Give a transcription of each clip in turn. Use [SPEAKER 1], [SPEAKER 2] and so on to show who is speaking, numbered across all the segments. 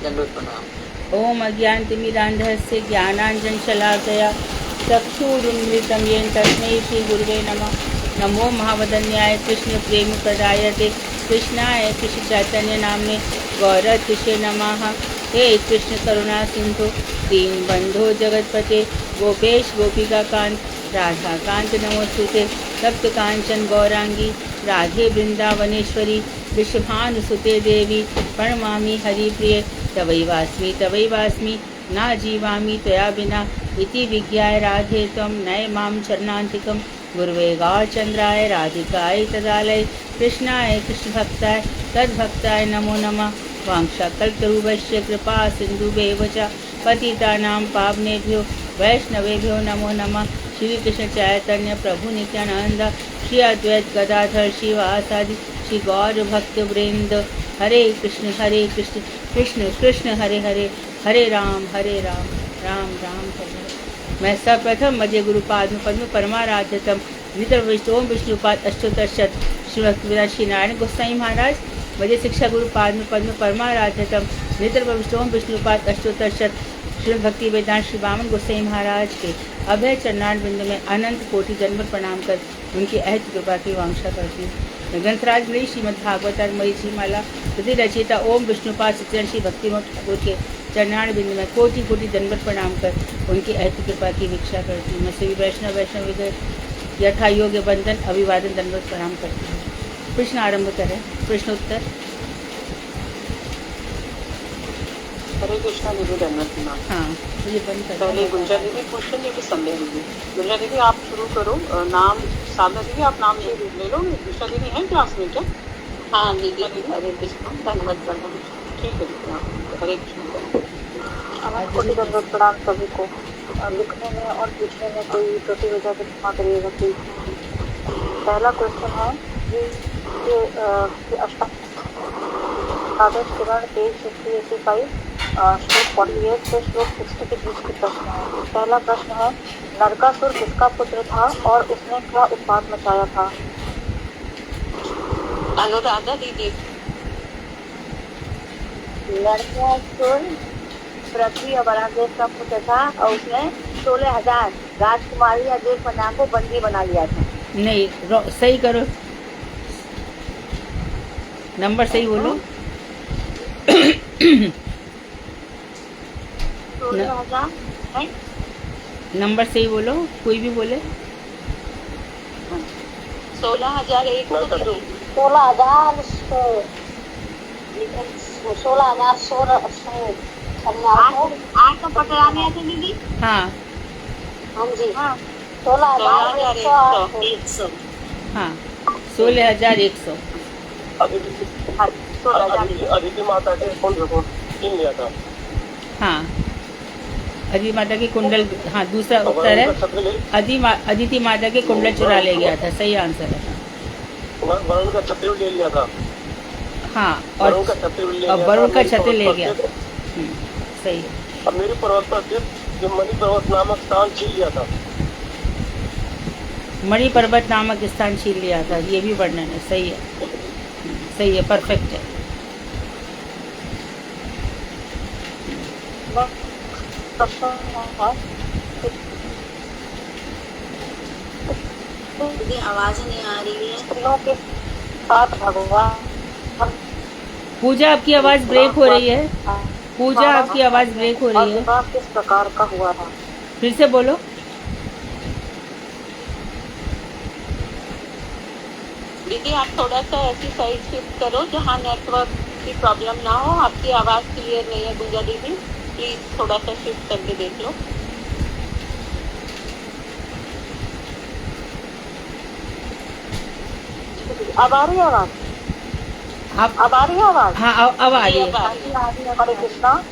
[SPEAKER 1] दंडवत प्रणाम।
[SPEAKER 2] ओम अज्ञानतिमिरान्धस्य ज्ञानाञ्जनशलाकया चक्षुरुन्मिलितं येन तस्मै श्रीगुरुवे नमः। नमो महावदन्याय कृष्णप्रेमप्रदायते कृष्णाय कृष्णचैतन्यनाम्ने गौरतिशे नमः। हे कृष्ण करुणा सिंधु दीनबन्धो जगत्पते गोपेश गोपिकाकान्त राधाकान्त नमोस्तुते। तप्तकाञ्चन गौरांगी राधे वृंदावनेश्वरी वृषभानुसुते देवी प्रणमामि हरिप्रिये। तवैवास्मि ना जीवामि त्वया विना इति विज्ञाय राधे त्वं नय मां चरणान्तिकं। गुरुवे गौरचन्द्राय राधिकाय तदालय कृष्णाय कृष्णभक्ताय तद्भक्ताय नमो नमः। वाञ्छाकल्पतरुभ्यश्च कृपा सिन्धुभ्येव च पतितानां पावनेभ्यो वैष्णवेभ्यो नमो नमः। श्री कृष्ण चैतन्य प्रभु नित्यानंद श्री अद्वैत गदाधर शिवासादि श्री गौर भक्त वृंद। हरे कृष्ण कृष्ण कृष्ण हरे हरे, हरे राम राम राम हरे। मैं सर्वप्रथम मध्य गुरुपाद पद्म परमाराध्यतम नितर विष्णु विष्णुपाद अष्टोत्तर शत श्री भक्तिवेदांत श्री नारायण गोसाई महाराज मध्य शिक्षा गुरुपाद पद्म परमाराध्यतम नितर विष्णु विष्णुपाद अष्टोत्तर शत श्री भक्ति वेदांत श्री वामन गोसाई महाराज के अभय चरणार बिंद में अनंत कोटि जन्म प्रणाम कर उनकी अहत कृपा की वांछा करती हूँ। ग्रंथराज मणि श्रीमद् भागवत मणि जी माला प्रति रचयिता ओम विष्णुपाद सत्यनारायण श्री भक्तिमोक्ष ठाकुर के चरणार बिंद में कोटि कोटि जन्म प्रणाम कर उनकी अहत कृपा की भिक्षा करती हूँ। मैं सभी वैष्णव यथा योग्य बंधन अभिवादन दंडवत प्रणाम करती हूँ। प्रश्न आरंभ करें। प्रश्नोत्तर।
[SPEAKER 1] हरे कृष्णा दीदी, दंडवत प्रणाम।
[SPEAKER 2] हाँ, मुझे बंद कर।
[SPEAKER 1] पहले गुंजा दीदी क्वेश्चन लेके संदेह दीदी। गुंजा दीदी आप शुरू करो। नाम साधना दीदी आप नाम ले लो। गुंजा दीदी हैं क्लास में क्या? हाँ दीदी। हरे कृष्णा दंडवत प्रणाम। ठीक है दीदी, हाँ हरे कृष्णा। कोटि दंडवत प्रणाम सभी को। लिखने में और पूछने में कोई त्रुटि वजह से क्षमा करिएगा प्लीज। पहला क्वेश्चन है कि अष्टादश किरण पेज 50-85 श्लोक 48 से श्लोक 60 के बीच के प्रश्न है। पहला प्रश्न है, नरकासुर किसका पुत्र था और उसने क्या उत्पात मचाया था? अनुराधा दीदी। नरकासुर पृथ्वी और वरादेव का पुत्र था और उसने 16,000 राजकुमारी या देव कन्या को बंदी बना लिया था।
[SPEAKER 2] नहीं, सही करो, नंबर सही बोलो।
[SPEAKER 1] 16,000
[SPEAKER 2] नंबर सही बोलो, कोई भी बोले।
[SPEAKER 1] 16,001 8 तो पटराने आते दीदी।
[SPEAKER 2] हाँ
[SPEAKER 1] हाँ जी, हाँ 16,100।
[SPEAKER 2] हाँ 16,100।
[SPEAKER 1] अदिति माता के कुंडल को छीन लिया था। हाँ,
[SPEAKER 2] अदिति माता की कुंडल। हाँ, दूसरा उत्तर है अदिति माता के कुंडल चुरा ले गया था। सही आंसर है।
[SPEAKER 1] वरुण का छत्र ले लिया था।
[SPEAKER 2] हाँ, और वरुण का छत्र ले गया। सही है।
[SPEAKER 1] अब मेरी पर्वत पर जो मणि पर्वत नामक स्थान छीन लिया था।
[SPEAKER 2] मणि पर्वत नामक स्थान छीन लिया था, ये भी वर्णन है। सही है, सही है, परफेक्ट है।
[SPEAKER 1] आवाज नहीं आ रही है। स्त्रियों के साथ भगवान।
[SPEAKER 2] पूजा, आपकी आवाज ब्रेक हो रही है। पूजा, आपकी आवाज ब्रेक हो रही है।
[SPEAKER 1] किस प्रकार का हुआ था?
[SPEAKER 2] फिर से बोलो। दीदी आप थोड़ा सा ऐसी साइड शिफ्ट करो जहाँ नेटवर्क की प्रॉब्लम ना हो। आपकी आवाज क्लियर नहीं है गुंजा दीदी, प्लीज थोड़ा सा शिफ्ट करके देख लो।
[SPEAKER 1] अब आ रही है आवाज? अब आ रही है आवाज?
[SPEAKER 2] हाँ, अब आ रही है।
[SPEAKER 1] हरे कृष्णा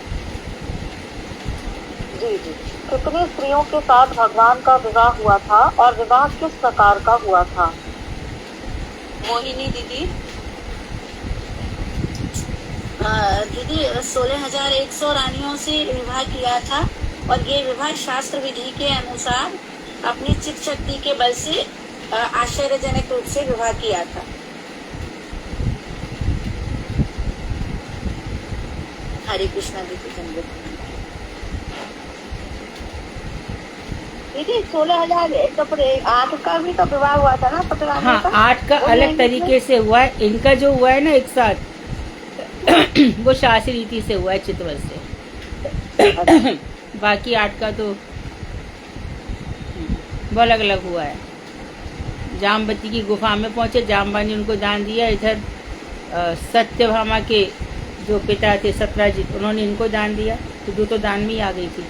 [SPEAKER 1] जी जी। कितनी स्त्रियों के साथ भगवान का विवाह हुआ था और विवाह किस प्रकार का हुआ था? मोहिनी दीदी।
[SPEAKER 3] दीदी 16,100 रानियों से विवाह किया था और ये विवाह शास्त्र विधि के अनुसार अपनी चित्त शक्ति के बल से आश्चर्यजनक रूप से विवाह किया था। हरे कृष्णा दीदी धन्यवाद। दीदी 16,008 का भी तो विवाह हुआ था ना पटवारी
[SPEAKER 2] हाँ,
[SPEAKER 3] का?
[SPEAKER 2] 8 का
[SPEAKER 3] वो
[SPEAKER 2] अलग
[SPEAKER 3] नहीं
[SPEAKER 2] तरीके से हुआ है, इनका जो हुआ है ना एक साथ वो शासी रीति से हुआ है, चितवत से। बाकी 8 का तो वो अलग अलग हुआ है। जामवती की गुफा में पहुंचे, जामवानी ने उनको दान दिया। इधर सत्यभामा के जो पिता थे सत्राजित, उन्होंने इनको दान दिया, तो 2 तो दान में ही आ गई थी।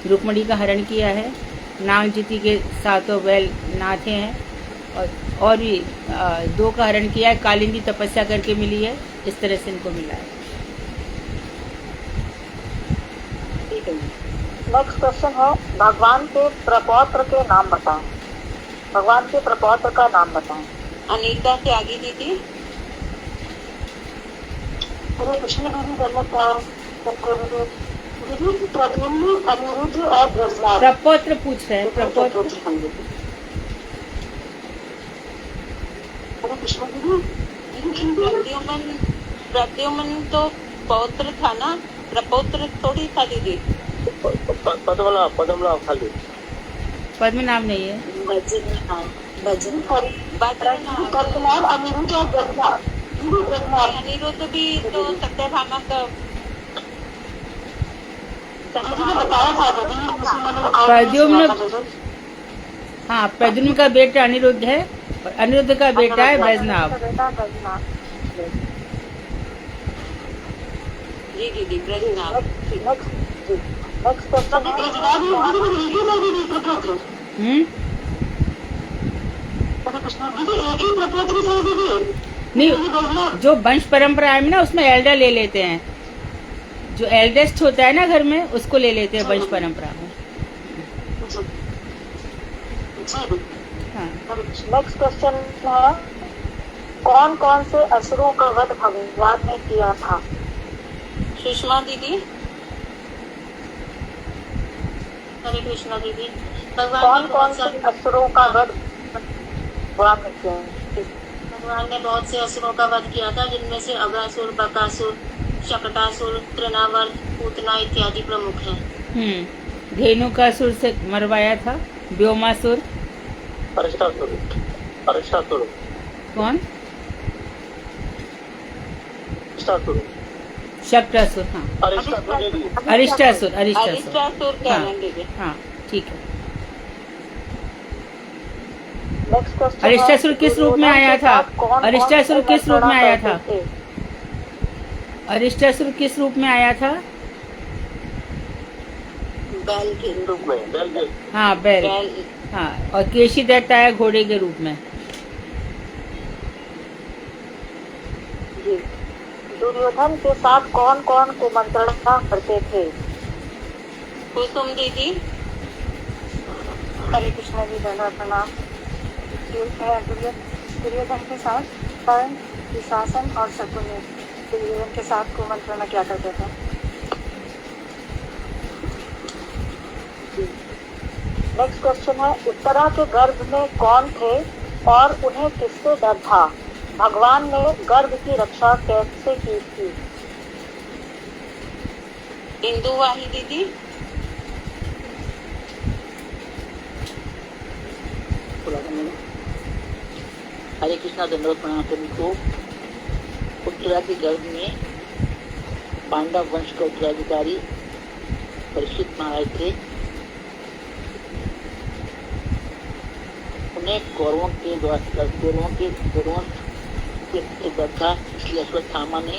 [SPEAKER 2] रुक्मणी का हरण किया है, नागजीती के 7 बैल नाथे हैं, और भी 2 का हरण किया है। कालिंदी तपस्या करके मिली है, इस तरह से इनको मिला है।
[SPEAKER 4] नेक्स्ट क्वेश्चन है, भगवान के प्रपौत्र के नाम बताएं। भगवान के प्रपौत्र का नाम बताएं।
[SPEAKER 1] अनीता त्यागी दीदी।
[SPEAKER 4] हरे कृष्ण दीदी धन्यवाद। दीदी प्रद्युम्न, अनिरुद्ध और ब्रजलाल।
[SPEAKER 2] प्रपौत्र पूछ रहे हैं, प्रपौत्र।
[SPEAKER 4] हरे कृष्ण दीदी।
[SPEAKER 1] प्रद्युम्न तो पौत्र था ना, प्रपौत्र थोड़ी था दीदी।
[SPEAKER 5] पद्मनाभ खाली
[SPEAKER 2] पद्म नाम नहीं है।
[SPEAKER 4] बद्रीनाथ, अनिरुद्ध और ब्रजलाल।
[SPEAKER 1] अनिरुद्ध भी तो सत्यभामा का
[SPEAKER 4] बताया था।
[SPEAKER 2] प्रद्युम्न, हाँ, प्रद्युम्न का बेटा अनिरुद्ध है, और अनिरुद्ध का बेटा है बैजनाभ।
[SPEAKER 1] जी दीदी ब्रजनाभ।
[SPEAKER 4] नेक्स्ट क्वेश्चन
[SPEAKER 2] नहीं, जो वंश परंपरा में ना उसमें एल्डर ले लेते हैं, जो एल्डेस्ट होता है ना घर में उसको ले लेते हैं वंश परंपरा में। हाँ,
[SPEAKER 4] नेक्स्ट क्वेश्चन है, कौन कौन से असुरों का वध भगवान ने किया था?
[SPEAKER 1] सुषमा दीदी।
[SPEAKER 3] हरे कृष्णा दीदी।
[SPEAKER 4] कौन कौन से असुरों का वध भगवान ने किया?
[SPEAKER 3] भगवान ने बहुत से असुरों का वध किया था, जिनमें से अगासुर, बकासुर, शकटासुर, तृणावर्त, पूतना इत्यादि प्रमुख हैं।
[SPEAKER 2] धेनुकासुर से मरवाया था, व्योमासुर।
[SPEAKER 5] अरिष्टासुर
[SPEAKER 2] कौन? शक्टासुर। हाँ, अरिष्टासुर।
[SPEAKER 1] अरिष्टासुर कह
[SPEAKER 2] हाँ,
[SPEAKER 1] रहे हैं दीदी।
[SPEAKER 2] हाँ, ठीक है।
[SPEAKER 4] नेक्स्ट क्वेश्चन,
[SPEAKER 2] अरिष्टासुर किस रूप में आया था? अरिष्टासुर किस रूप में आया था? अरिष्टासुर किस रूप में आया था?
[SPEAKER 3] बैल के रूप
[SPEAKER 5] में
[SPEAKER 2] हाँ, बैल। हाँ, और केशी दैत्य आया घोड़े के रूप में।
[SPEAKER 4] दुर्योधन के साथ कौन कौन कुमंत्रणा करते थे?
[SPEAKER 1] कुसुम दीदी।
[SPEAKER 4] हरे कृष्ण जी प्रणाम। दुर्योधन के साथ कर्ण, दुशासन और शकुनि दुर्योधन के साथ कुमंत्रणा क्या करते थे? नेक्स्ट क्वेश्चन है, उत्तरा के गर्भ में कौन थे और उन्हें किससे डर था? भगवान ने गर्भ की रक्षा कैसे की थी?
[SPEAKER 1] इंदुवाही दीदी।
[SPEAKER 5] हरे कृष्णा दंडवत प्रणाम सभी को। उत्तरा के गर्भ में पांडव वंश का उत्तराधिकारी परीक्षित महाराज थे। उन्हें कौरवों के डर था, इसलिए अश्वत्थामा ने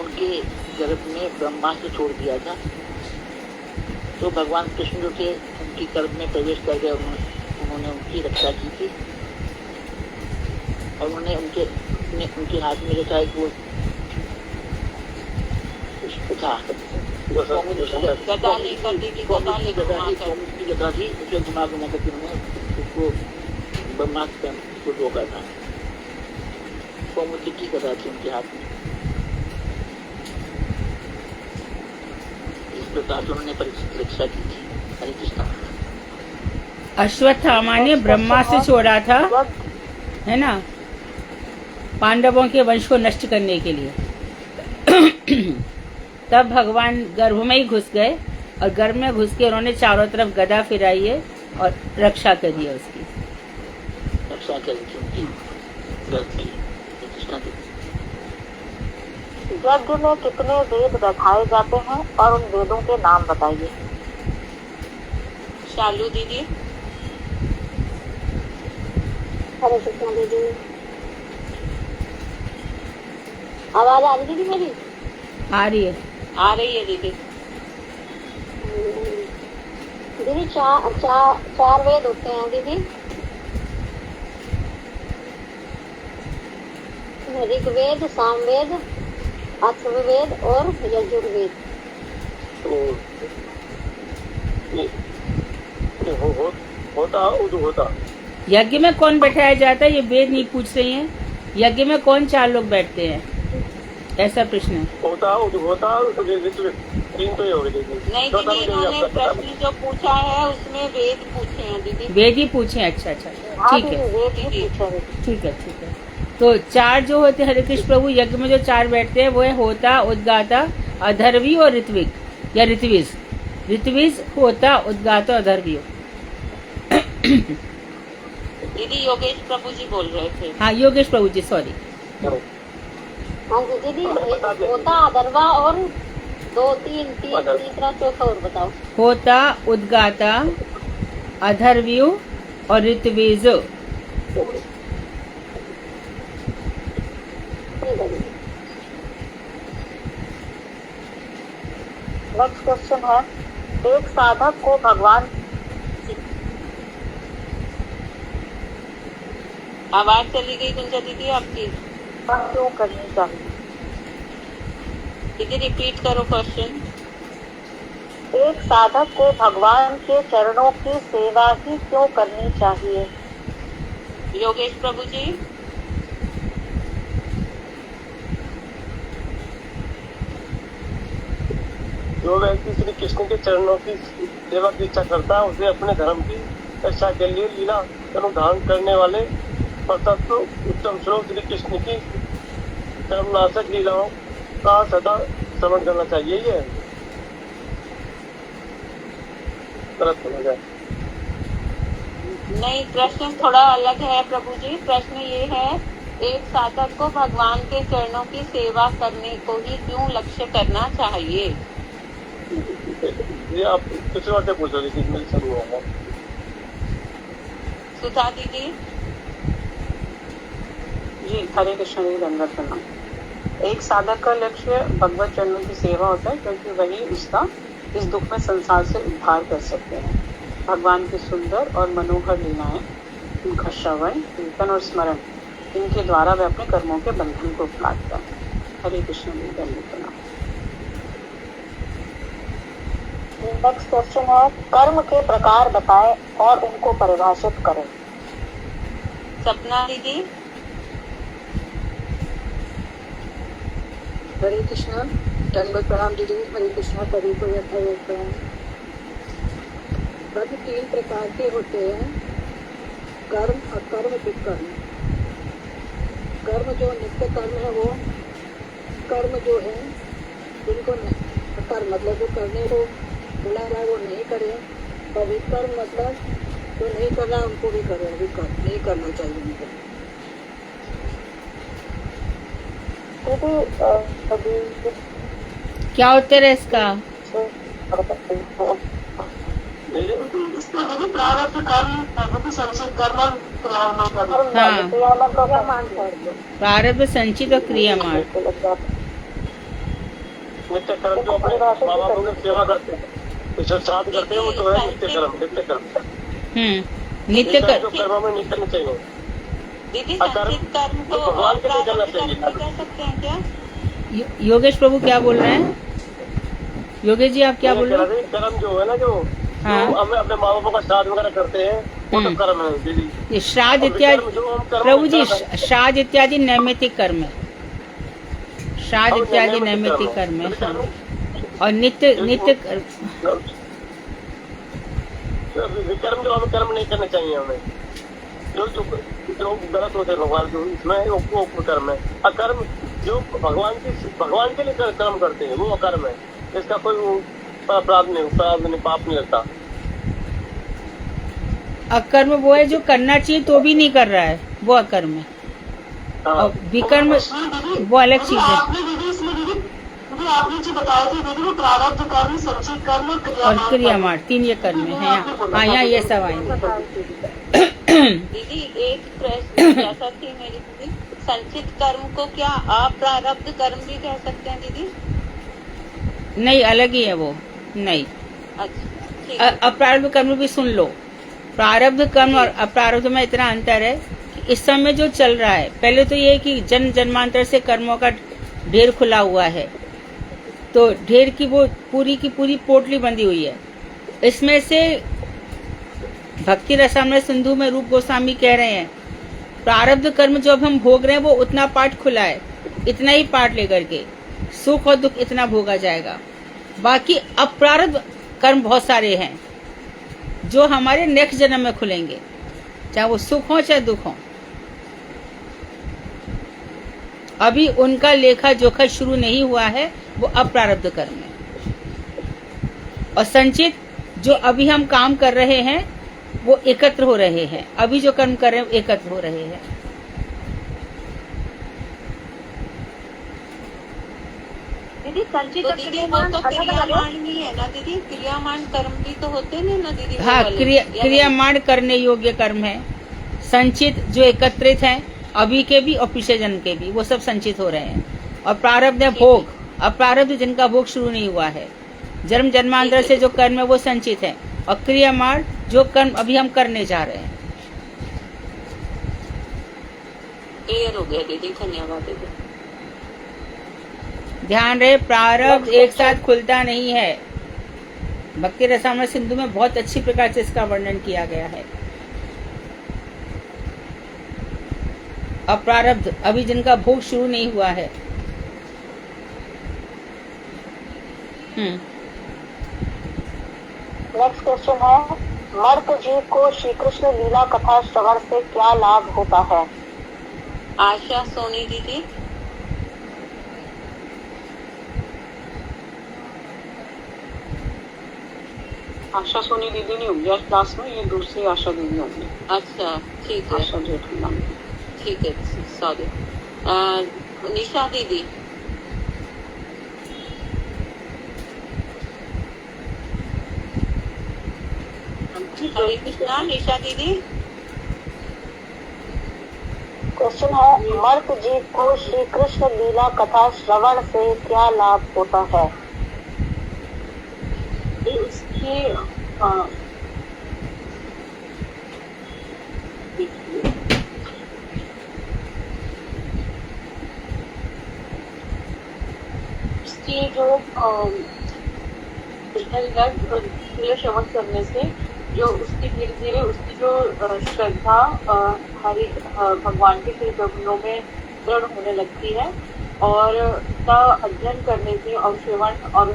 [SPEAKER 5] उनके गर्भ में ब्रह्मास्त्र छोड़ दिया था। तो भगवान कृष्ण जो थे उनके गर्भ में प्रवेश कर गए, उन्होंने उनकी रक्षा की थी। और उन्होंने उनके हाथ में जो था वो
[SPEAKER 1] गदा लेकर दीदी, गदा लेकर
[SPEAKER 5] गदा थी, उसे घुमा घुमा करके उन्होंने उसको ब्रह्मास्त्र को रोका था। कौमुदी की गदा थी उनके हाथ में। इस प्रकार से उन्होंने परीक्षा की थी। हरे कृष्णा।
[SPEAKER 2] अश्वत्थामा ने ब्रह्मास्त्र छोड़ा था, है ना, पांडवों के वंश को नष्ट करने के लिए। तब भगवान गर्भ में ही घुस गए और गर्भ में घुस के उन्होंने चारों तरफ गदा फिराई है और रक्षा करी है उसकी।
[SPEAKER 5] रक्षा करी थी उनकी गर्भ की प्रतिष्ठा की।
[SPEAKER 4] यज्ञ में कितने वेद बैठाए जाते हैं और उन वेदों के नाम बताइए।
[SPEAKER 1] शालू दीदी।
[SPEAKER 4] हरे कृष्ण दीदी। आवाज आ रही दीदी मेरी?
[SPEAKER 2] आ रही है।
[SPEAKER 1] आ रही है दीदी।
[SPEAKER 4] दीदी चार वेद होते हैं दीदी। ऋग्वेद, सामवेद, अथर्ववेद और यजुर्वेद।
[SPEAKER 5] होता
[SPEAKER 2] यज्ञ में कौन बैठाया जाता है, ये वेद नहीं पूछ रही हैं। यज्ञ में कौन 4 लोग बैठते हैं, ऐसा प्रश्न है।
[SPEAKER 1] नहीं दीदी, इन्होंने प्रश्न जो पूछा है उसमें वेद पूछे हैं दीदी।
[SPEAKER 2] वेद ही पूछे। अच्छा अच्छा, ठीक है ठीक है। तो 4 जो होते हैं हरे कृष्ण प्रभु, यज्ञ में जो 4 बैठते हैं वो है होता, उद्गाता, अधर्वी और ऋत्विक या ऋत्विज। ऋत्विज, होता, उद्गाता, अधर्वी।
[SPEAKER 1] दीदी योगेश प्रभु जी बोल रहे थे।
[SPEAKER 2] हाँ योगेश प्रभु जी, सॉरी।
[SPEAKER 4] हाँ जी दीदी, होता, अधर्वा और 2, 3, तीसरा चौथा और बताओ।
[SPEAKER 2] होता, उद्गाता, अधर्व्यू और ऋत्विज।
[SPEAKER 4] नेक्स्ट क्वेश्चन है, एक साधक को भगवान
[SPEAKER 1] आवाज चली गई गुंजा दीदी आपकी।
[SPEAKER 4] क्यों करनी चाहिए?
[SPEAKER 1] दीदी रिपीट करो क्वेश्चन।
[SPEAKER 4] एक साधक को भगवान के चरणों की सेवा ही क्यों करनी चाहिए?
[SPEAKER 1] योगेश प्रभु जी।
[SPEAKER 6] जो व्यक्ति श्री कृष्ण के चरणों की सेवा की इच्छा करता है, उसे अपने धर्म की रक्षा के लिए लीला अनुधान करने वाले परतत्व उत्तम स्वरूप श्री कृष्ण की कर्मनाशक लीलाओं का सदा श्रवण करना चाहिए। ये गलत समझ है?
[SPEAKER 1] नहीं, प्रश्न थोड़ा अलग है प्रभु जी। प्रश्न ये है, एक साधक को भगवान के चरणों की सेवा करने को ही क्यों लक्ष्य करना चाहिए?
[SPEAKER 6] ये आप किसी और से पूछ रहे थे, मेरे से नहीं होगा।
[SPEAKER 1] सुधा दीदी
[SPEAKER 7] जी। हरे कृष्ण जी, दंडवत प्रणाम। एक साधक का लक्ष्य भगवत चरणों की सेवा होता है, क्योंकि वही उसका इस दुख में संसार से उद्धार कर सकते हैं। भगवान की सुंदर और मनोहर लीलाएं, उनका श्रवण, कीर्तन और स्मरण, इनके द्वारा वे अपने कर्मों के बंधन को काटता है। हरे कृष्ण जी, दंडवत प्रणाम।
[SPEAKER 4] नेक्स्ट क्वेश्चन है, कर्म के प्रकार बताएं और उनको परिभाषित करें।
[SPEAKER 1] सपना दीदी।
[SPEAKER 7] हरे कृष्ण, दंडवत प्रणाम दीदी। हरे कृष्ण, सभी को प्रणाम। कर्म 3 प्रकार के होते हैं, कर्म, अकर्म, विकर्म। कर्म जो नित्य कर्म है वो कर्म जो है जिनको कर्म मतलब जो करने को बुला रहा है वो नहीं करे, और विकर्म मतलब जो नहीं कर रहा उनको भी करे। विकर्म नहीं करना चाहिए उनको।
[SPEAKER 2] क्या उत्तर है इसका? प्रारब्ध संचित और क्रियामान।
[SPEAKER 6] नित्य कर्म जो अपने माँ बापों की सेवा करते हैं, श्राद्ध करते हैं, वो तो है नित्य कर्म। नित्य कर्म
[SPEAKER 2] नित्य
[SPEAKER 6] जो कर्म में नहीं करना चाहिए।
[SPEAKER 1] दीदी संचित कर्म को
[SPEAKER 6] भगवान के लिए करना चाहिए।
[SPEAKER 1] कह सकते हैं क्या?
[SPEAKER 2] योगेश प्रभु क्या बोल रहे हैं? योगेश जी आप क्या बोल रहे हैं?
[SPEAKER 6] कर्म जो है ना, जो हम अपने माँ बापों का श्राद्ध वगैरह करते हैं, वो तो कर्म है दीदी।
[SPEAKER 2] ये श्राद्ध इत्यादि, प्रभु जी श्राद्ध इत्यादि नैमित्तिक कर्म है। श्राद्ध इत्यादि नैमित्तिक कर्म है। और नित्य
[SPEAKER 6] विकर्म जो हमें कर्म नहीं करने चाहिए। हमें जो गलत होते हैं भगवान जो इसमें वो कर्म है। अकर्म जो भगवान के लिए कर्म करते हैं वो अकर्म है, इसका कोई अपराध नहीं, पाप नहीं लगता।
[SPEAKER 2] अकर्म वो है जो करना चाहिए तो भी नहीं कर रहा है, वो अकर्म है। और विकर्म वो अलग चीज है।
[SPEAKER 4] आपने जो बताया था दीदी, वो प्रारब्ध कर्म, संचित कर्म
[SPEAKER 2] और क्रियामाण, 3 ये कर्म है। हाँ, यहाँ ये सब आएंगे।
[SPEAKER 8] दीदी एक प्रश्न जैसा थी मेरी दीदी, संचित कर्म को क्या अप्रारब्ध कर्म भी कह सकते हैं दीदी?
[SPEAKER 2] नहीं, अलग ही है वो। नहीं,
[SPEAKER 8] अच्छा,
[SPEAKER 2] अप्रारब्ध कर्म भी सुन लो। प्रारब्ध कर्म और अप्रारब्ध में इतना अंतर है कि इस समय जो चल रहा है, पहले तो ये है कि जन्म जन्मांतर से कर्मों का ढेर खुला हुआ है, तो ढेर की वो पूरी की पूरी पोटली बंधी हुई है। इसमें से भक्ति रसामृत सिंधु में रूप गोस्वामी कह रहे हैं, प्रारब्ध कर्म जो अब हम भोग रहे हैं वो उतना पार्ट खुला है, इतना ही पार्ट लेकर के सुख और दुख इतना भोगा जाएगा। बाकी अप्रारब्ध कर्म बहुत सारे हैं जो हमारे नेक्स्ट जन्म में खुलेंगे, चाहे वो सुख हो चाहे दुख हो। अभी उनका लेखा जोखा शुरू नहीं हुआ है, वो अप्रारब्ध कर्म है। और संचित जो अभी हम काम कर रहे हैं वो एकत्र हो रहे हैं, अभी जो कर्म कर रहे हैं वो एकत्र हो रहे हैं।
[SPEAKER 3] दीदी संचित
[SPEAKER 8] तो दीदी वो तो क्रियामाण ही है ना दीदी, क्रियामाण कर्म भी तो होते नहीं ना दीदी?
[SPEAKER 2] हाँ, क्रियामाण करने योग्य कर्म है। संचित जो एकत्रित हैं, अभी के भी और पिछले जन्म के भी, वो सब संचित हो रहे हैं। और प्रारब्ध है भोग, अप्रारब्ध जिनका भोग शुरू नहीं हुआ है, जन्म जन्मांतर से जो कर्म है वो संचित है। और क्रियामाण जो कर्म अभी हम करने जा रहे हैं।
[SPEAKER 8] क्लियर हो गया दीदी, धन्यवाद दीदी।
[SPEAKER 2] ध्यान रहे, प्रारब्ध एक साथ खुलता नहीं है। भक्ति रसामृत सिंधु में बहुत अच्छी प्रकार से इसका वर्णन किया गया है। अप्रारब्ध अभी जिनका भोग शुरू नहीं हुआ है।
[SPEAKER 4] नेक्स्ट क्वेश्चन है, मर्त जीव को श्री कृष्ण लीला कथा श्रवण से क्या लाभ होता है?
[SPEAKER 8] आशा सोनी दीदी।
[SPEAKER 7] आशा सोनी दीदी नहीं होंगी आज क्लास में, ये दूसरी आशा दीदी होंगी।
[SPEAKER 8] अच्छा ठीक है,
[SPEAKER 7] आशा जेठमलानी।
[SPEAKER 8] ठीक है, सॉरी। निशा दीदी। हरे कृष्णा, निशा दीदी।
[SPEAKER 4] क्वेश्चन है, मर्त जीव को श्री कृष्ण लीला कथा श्रवण से क्या लाभ होता है?
[SPEAKER 7] इसके इसकी जो श्रवण करने से जो उसकी धीरे धीरे उसकी जो श्रद्धा हरि भगवान के श्री चरणों में दृढ़ होने लगती है, और उसका अध्ययन करने से और श्रवण और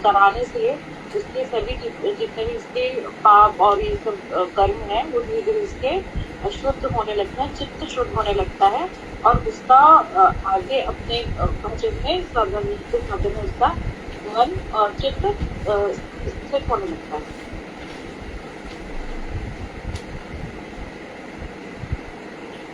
[SPEAKER 7] कराने से उसके सभी जितने भी इसके पाप और ये सब कर्म है वो धीरे धीरे इसके शुद्ध होने लगता है, चित्त शुद्ध होने लगता है, और उसका आगे अपने भजन में साधन में उसका मन और चित्त स्थित होने लगता है।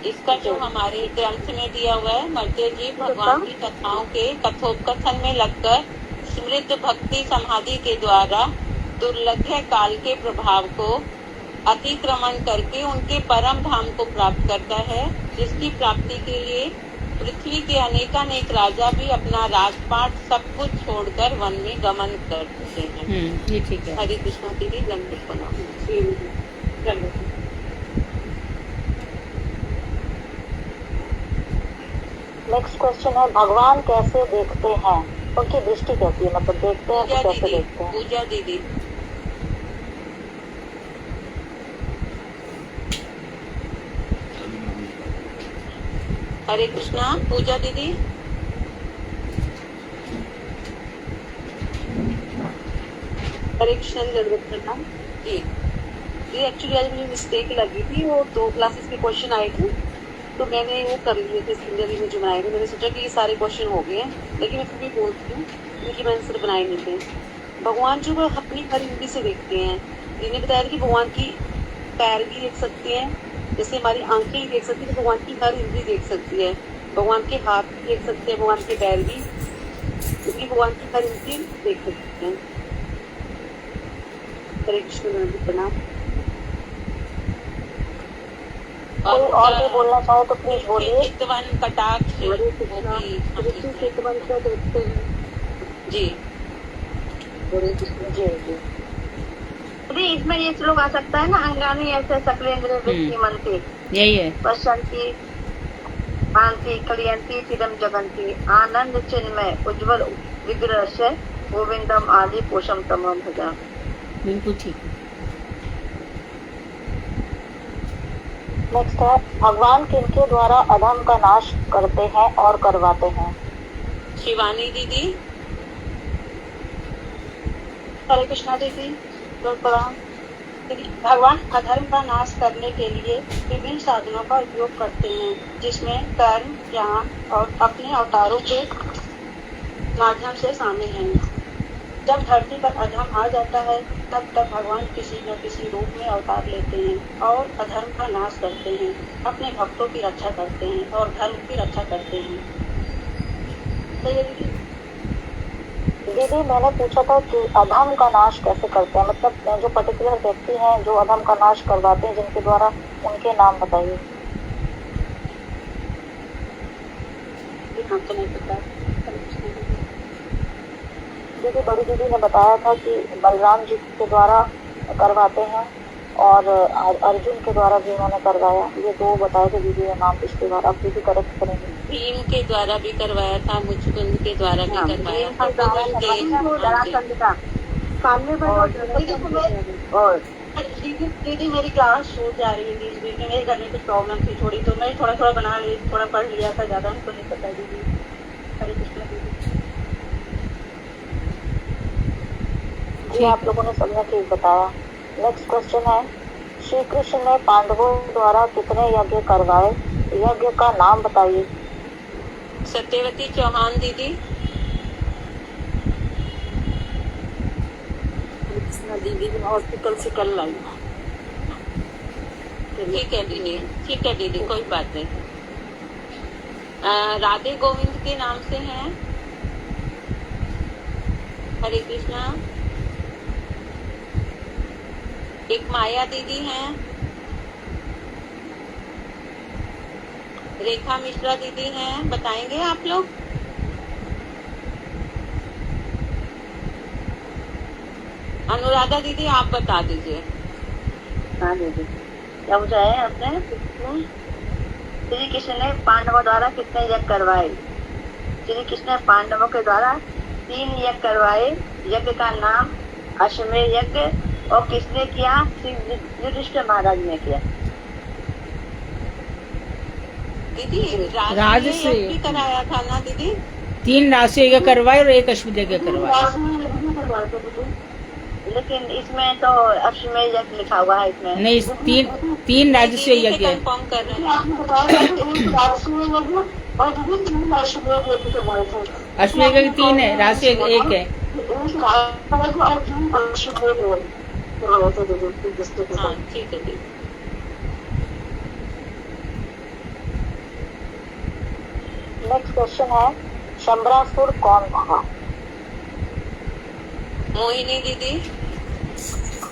[SPEAKER 8] इसका जो हमारे ग्रंथ में दिया हुआ है, मर्त्य जीव भगवान की कथाओं के कथोपकथन में लगकर समृद्ध भक्ति समाधि के द्वारा दुर्लभ काल के प्रभाव को अतिक्रमण करके उनके परम धाम को प्राप्त करता है, जिसकी प्राप्ति के लिए पृथ्वी के अनेकानेक राजा भी अपना राजपाट सब कुछ छोड़कर वन में गमन करते हैं।
[SPEAKER 2] ये ठीक है।
[SPEAKER 8] हरे कृष्णा दीदी, दंडवत प्रणाम।
[SPEAKER 4] नेक्स्ट क्वेश्चन है, भगवान कैसे देखते हैं? उनकी दृष्टि कैसी है, मतलब देखते हैं तो कैसे देखते हैं?
[SPEAKER 8] पूजा दीदी। हरे कृष्णा, पूजा दीदी।
[SPEAKER 9] हरे कृष्णा दंडवत प्रणाम जी। एक्चुअली आज मुझे मिस्टेक लगी थी, वो 2 क्लासेस के क्वेश्चन आए थे, तो मैंने वो कर लिए थे सिंगरी में जो बनाए थे। मैंने सोचा कि ये सारे क्वेश्चन हो गए हैं, लेकिन मैं फिर भी बोलती हूँ इनकी मैंने आंसर बनाए नहीं थे। भगवान जो वो अपनी हर इंद्री से देखते हैं। इन्हें बताया कि भगवान की पैर भी देख सकते हैं, जैसे हमारी आंखें ही देख सकती है, तो भगवान की हर इंद्री देख सकती है। भगवान के हाथ भी देख सकते हैं, भगवान के पैर भी, क्योंकि भगवान की हर इंद्री देख सकते हैं। हरे कृष्ण प्रणाम।
[SPEAKER 4] और भी बोलना चाहो तो प्लीज बोलिए।
[SPEAKER 8] चितवन कटाक्ष
[SPEAKER 9] हरे कृष्णा ऋषि चितवन क्या देखते हैं?
[SPEAKER 8] जी
[SPEAKER 9] हरे कृष्ण।
[SPEAKER 4] जी जी
[SPEAKER 3] दीदी इसमें ये श्लोक आ सकता है ना, अंगानी ऐसे सकलेंद्र वृत्ति मनती
[SPEAKER 2] यही है।
[SPEAKER 3] पश्यंती मानती क्लियंती चिदम जगंती आनंद चिन्मय उज्ज्वल विग्रह से गोविंदम आदि पोषम तमम भजा।
[SPEAKER 2] बिल्कुल ठीक है।
[SPEAKER 4] नेक्स्ट है, भगवान किनके द्वारा अधम का नाश करते हैं और करवाते हैं?
[SPEAKER 8] शिवानी दीदी।
[SPEAKER 9] हरे कृष्णा दीदी प्रणाम। भगवान अधर्म का नाश करने के लिए विभिन्न साधनों का उपयोग करते हैं, जिसमें कर्म, ज्ञान और अपने अवतारों के माध्यम से शामिल हैं। जब धरती पर अधर्म आ जाता है तब भगवान किसी न किसी रूप में अवतार लेते हैं और अधर्म का नाश करते हैं, अपने भक्तों की रक्षा करते हैं और धर्म की रक्षा करते हैं। तो ये
[SPEAKER 4] दीदी मैंने पूछा था कि अधम का नाश कैसे करते हैं, मतलब जो पर्टिकुलर व्यक्ति हैं जो अधम का नाश करवाते हैं, जिनके द्वारा, उनके नाम बताइए।
[SPEAKER 9] नाम तो नहीं पता।
[SPEAKER 4] दीदी बड़ी दीदी ने बताया था कि बलराम जी के द्वारा करवाते हैं और अर्जुन के द्वारा भी उन्होंने करवाया। ये दो बताए थे दीदी ने नाम, इसके बाद आप दीदी करेक्ट करेंगे।
[SPEAKER 8] भीम के द्वारा भी करवाया था, मुचकुंद के द्वारा भी करवाया था,
[SPEAKER 3] और
[SPEAKER 9] दीदी मेरी क्लास छूट जा रही है बीच बीच में, मेरे घर में कुछ प्रॉब्लम थी थोड़ी, तो मैं थोड़ा थोड़ा बना ली, थोड़ा पढ़ लिया था, ज्यादा हमको नहीं पता दीदी। हरे कृष्ण दीदी।
[SPEAKER 4] जी आप लोगों ने सबने ठीक बताया। नेक्स्ट क्वेश्चन है, श्री कृष्ण ने पांडवों द्वारा कितने यज्ञ करवाए? यज्ञ का नाम बताइए।
[SPEAKER 8] सत्यवती चौहान दीदी।
[SPEAKER 9] दीदी हॉस्पिटल से कल आई।
[SPEAKER 8] ठीक है दीदी, ठीक है दीदी, कोई बात नहीं। राधे गोविंद के नाम से हैं। हरे कृष्णा। एक माया दीदी हैं, रेखा मिश्रा दीदी हैं, बताएंगे आप लोग? अनुराधा दीदी आप बता दीजिए।
[SPEAKER 3] हाँ दीदी क्या पूछा है आपने? श्री कृष्ण ने पांडवों द्वारा कितने यज्ञ करवाए? श्री कृष्ण ने पांडवों के द्वारा 3 यज्ञ करवाए। यज्ञ का नाम अश्वमेध यज्ञ, और किसने किया? श्री युधिष्ठिर महाराज ने किया।
[SPEAKER 8] दीदी
[SPEAKER 2] राजस्व
[SPEAKER 8] यज्ञ भी कराया था ना दीदी?
[SPEAKER 2] 3 राशि यज्ञ करवाए और 1 अश्वमेध यज्ञ करवाए।
[SPEAKER 3] लेकिन इसमें तो अश्वमेध यज्ञ लिखा हुआ है इसमें।
[SPEAKER 2] नहीं, 3 राजस्व यज्ञ है।
[SPEAKER 8] कंफर्म कर रहे हैं।
[SPEAKER 2] अश्वमेध यज्ञ 3 है, राशि 1 है।
[SPEAKER 8] हाँ ठीक है दीदी।
[SPEAKER 4] नेक्स्ट क्वेश्चन है, शंबरासुर कौन था?
[SPEAKER 8] मोहिनी दीदी।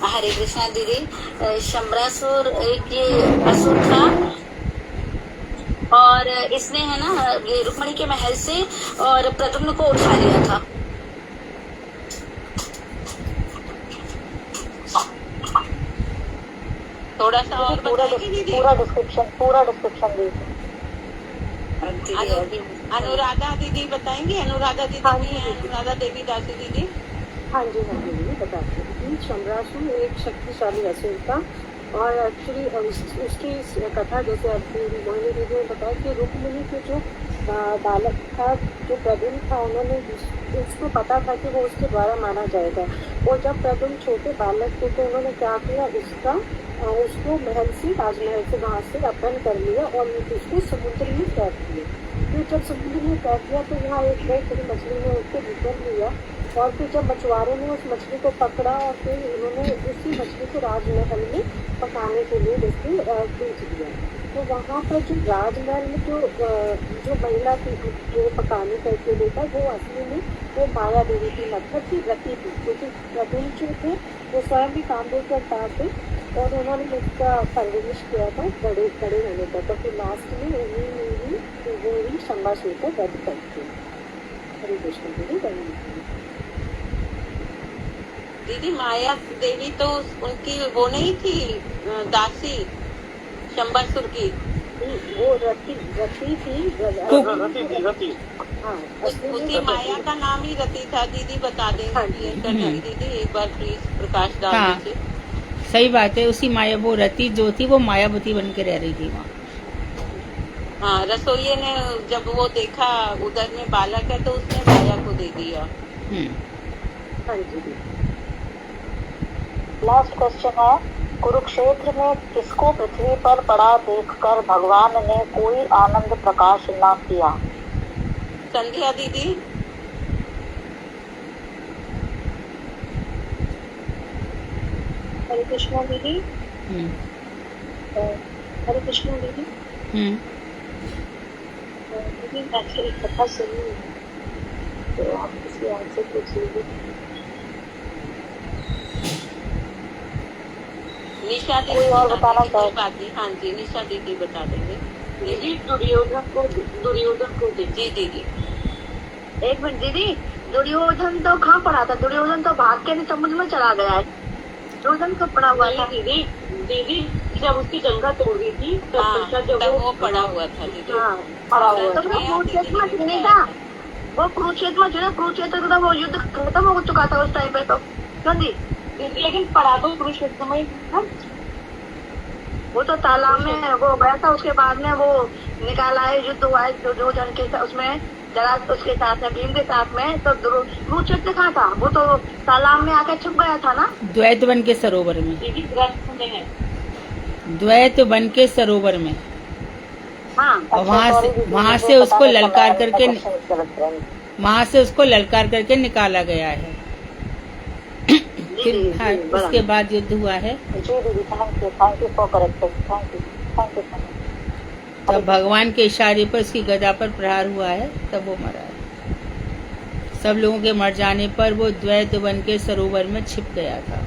[SPEAKER 3] हरे कृष्णा दीदी शंबरासुर एक ये असुर था, और इसने है ना ये रुक्मणी के महल से और प्रद्युम्न को उठा लिया था।
[SPEAKER 8] थोड़ा सा और बताएंगे दीदी?
[SPEAKER 4] पूरा डिस्क्रिप्शन दीजिए।
[SPEAKER 8] अनुराधा दीदी बताएंगे? अनुराधा दीदी भी हैं, अनुराधा देवी दासी दीदी।
[SPEAKER 9] हाँ जी बताती हूँ। शंबरासुर एक शक्तिशाली असुर था, और एक्चुअली उसकी कथा जैसे मोहिनी दीदी ने बताया कि रुक्मिणी के जो बालक था, जो प्रद्युम्न था, उन्होंने उसको पता था कि वो उसके द्वारा मारा जाएगा। और जब प्रद्युम्न छोटे बालक थे तो उन्होंने क्या किया, उसका उसको महल से, राजमहल से वहाँ से अपहरण कर लिया और उसको समुद्र में फेंक दिया। फिर जब समुद्र में फेंक दिया तो यहाँ एक बहुत बड़ी मछली ने उसको निकल लिया और फिर जब मछुआरों ने उस मछली को पकड़ा और फिर उन्होंने उसी मछली को राजमहल में पकाने के लिए जैसे बेच दिया। तो वहाँ पर जो राजमहल में जो महिला थी जो पकाने करके देता, वो असली में वो माया देवी की, मतलब कि रति थी, क्योंकि रति जो थे वो स्वयं भी कामदेव के अवतार थे और उन्होंने उसका परवरिश किया था बड़े होने तक। तो फिर लास्ट में उन्हीं ने ही संभाषण को रद्द कर दिया। हरे कृष्ण दीदी,
[SPEAKER 8] दीदी माया देवी तो उनकी वो नहीं थी दासी शंबरसुर की,
[SPEAKER 9] वो रति थी।
[SPEAKER 6] रति
[SPEAKER 9] हाँ,
[SPEAKER 8] उसी माया का नाम ही रति था। दीदी बता देंगे दीदी एक बार प्लीज प्रकाश डाल दीजिए।
[SPEAKER 2] सही बात है, उसी माया, वो रति जो थी वो मायावती बन के रह रही थी वहाँ।
[SPEAKER 8] हाँ, रसोइये ने जब वो देखा उधर में बालक है तो उसने माया को दे दिया।
[SPEAKER 9] हाँ जी।
[SPEAKER 4] लास्ट क्वेश्चन है, कुरुक्षेत्र में किसको पृथ्वी पर पड़ा देखकर भगवान ने कोई आनंद प्रकाश न किया?
[SPEAKER 8] संध्या दीदी।
[SPEAKER 9] हरे कृष्णा दीदी। हरे कृष्णा दीदी। दीदी एक्चुअली कथा सुनी तो हम किसी आंसर पूछिए।
[SPEAKER 8] निशा दीदी
[SPEAKER 4] कोई और बताना
[SPEAKER 8] चाहे? हाँ जी, निशा दीदी बता देंगे।
[SPEAKER 3] दीदी दुर्योधन को
[SPEAKER 8] जी दीदी।
[SPEAKER 3] एक मिनट दीदी, दुर्योधन तो कहाँ पड़ा था? दुर्योधन तो भाग के समुद्र में चला गया है। दुर्योधन कब पड़ा हुआ था?
[SPEAKER 9] दीदी जब उसकी जंगा तोड़ दी थी
[SPEAKER 8] तब वो पड़ा हुआ था दीदी।
[SPEAKER 3] पड़ा हुआ तो कुरुक्षेत्र में नहीं था, वो कुरुक्षेत्र में जो कुरुक्षेत्र का वो युद्ध खत्म हो चुका था उस टाइम पे। तो क्यों दी?
[SPEAKER 9] लेकिन पड़ा तो कुरुक्षेत्र में था।
[SPEAKER 3] वो तो तालाब में वो गया था, उसके बाद में वो निकाला है, युद्ध हुआ है दुर्योधन के उसमें जरा उसके साथ में, भीम के साथ में। तो कुरुक्षेत्र कहाँ था? वो तो तालाब में आके छुप गया था ना,
[SPEAKER 2] द्वैत वन के सरोवर में।
[SPEAKER 9] दीदी ग्रंथ में है,
[SPEAKER 2] द्वैत वन के सरोवर में।
[SPEAKER 3] हाँ,
[SPEAKER 2] और वहाँ से उसको ललकार करके निकाला गया है। फिर हाँ, उसके बाद युद्ध हुआ है। तब भगवान के इशारे पर उसकी गदा पर प्रहार हुआ है, तब वो मरा है। सब लोगों के मर जाने पर वो द्वैत वन के सरोवर में छिप गया था।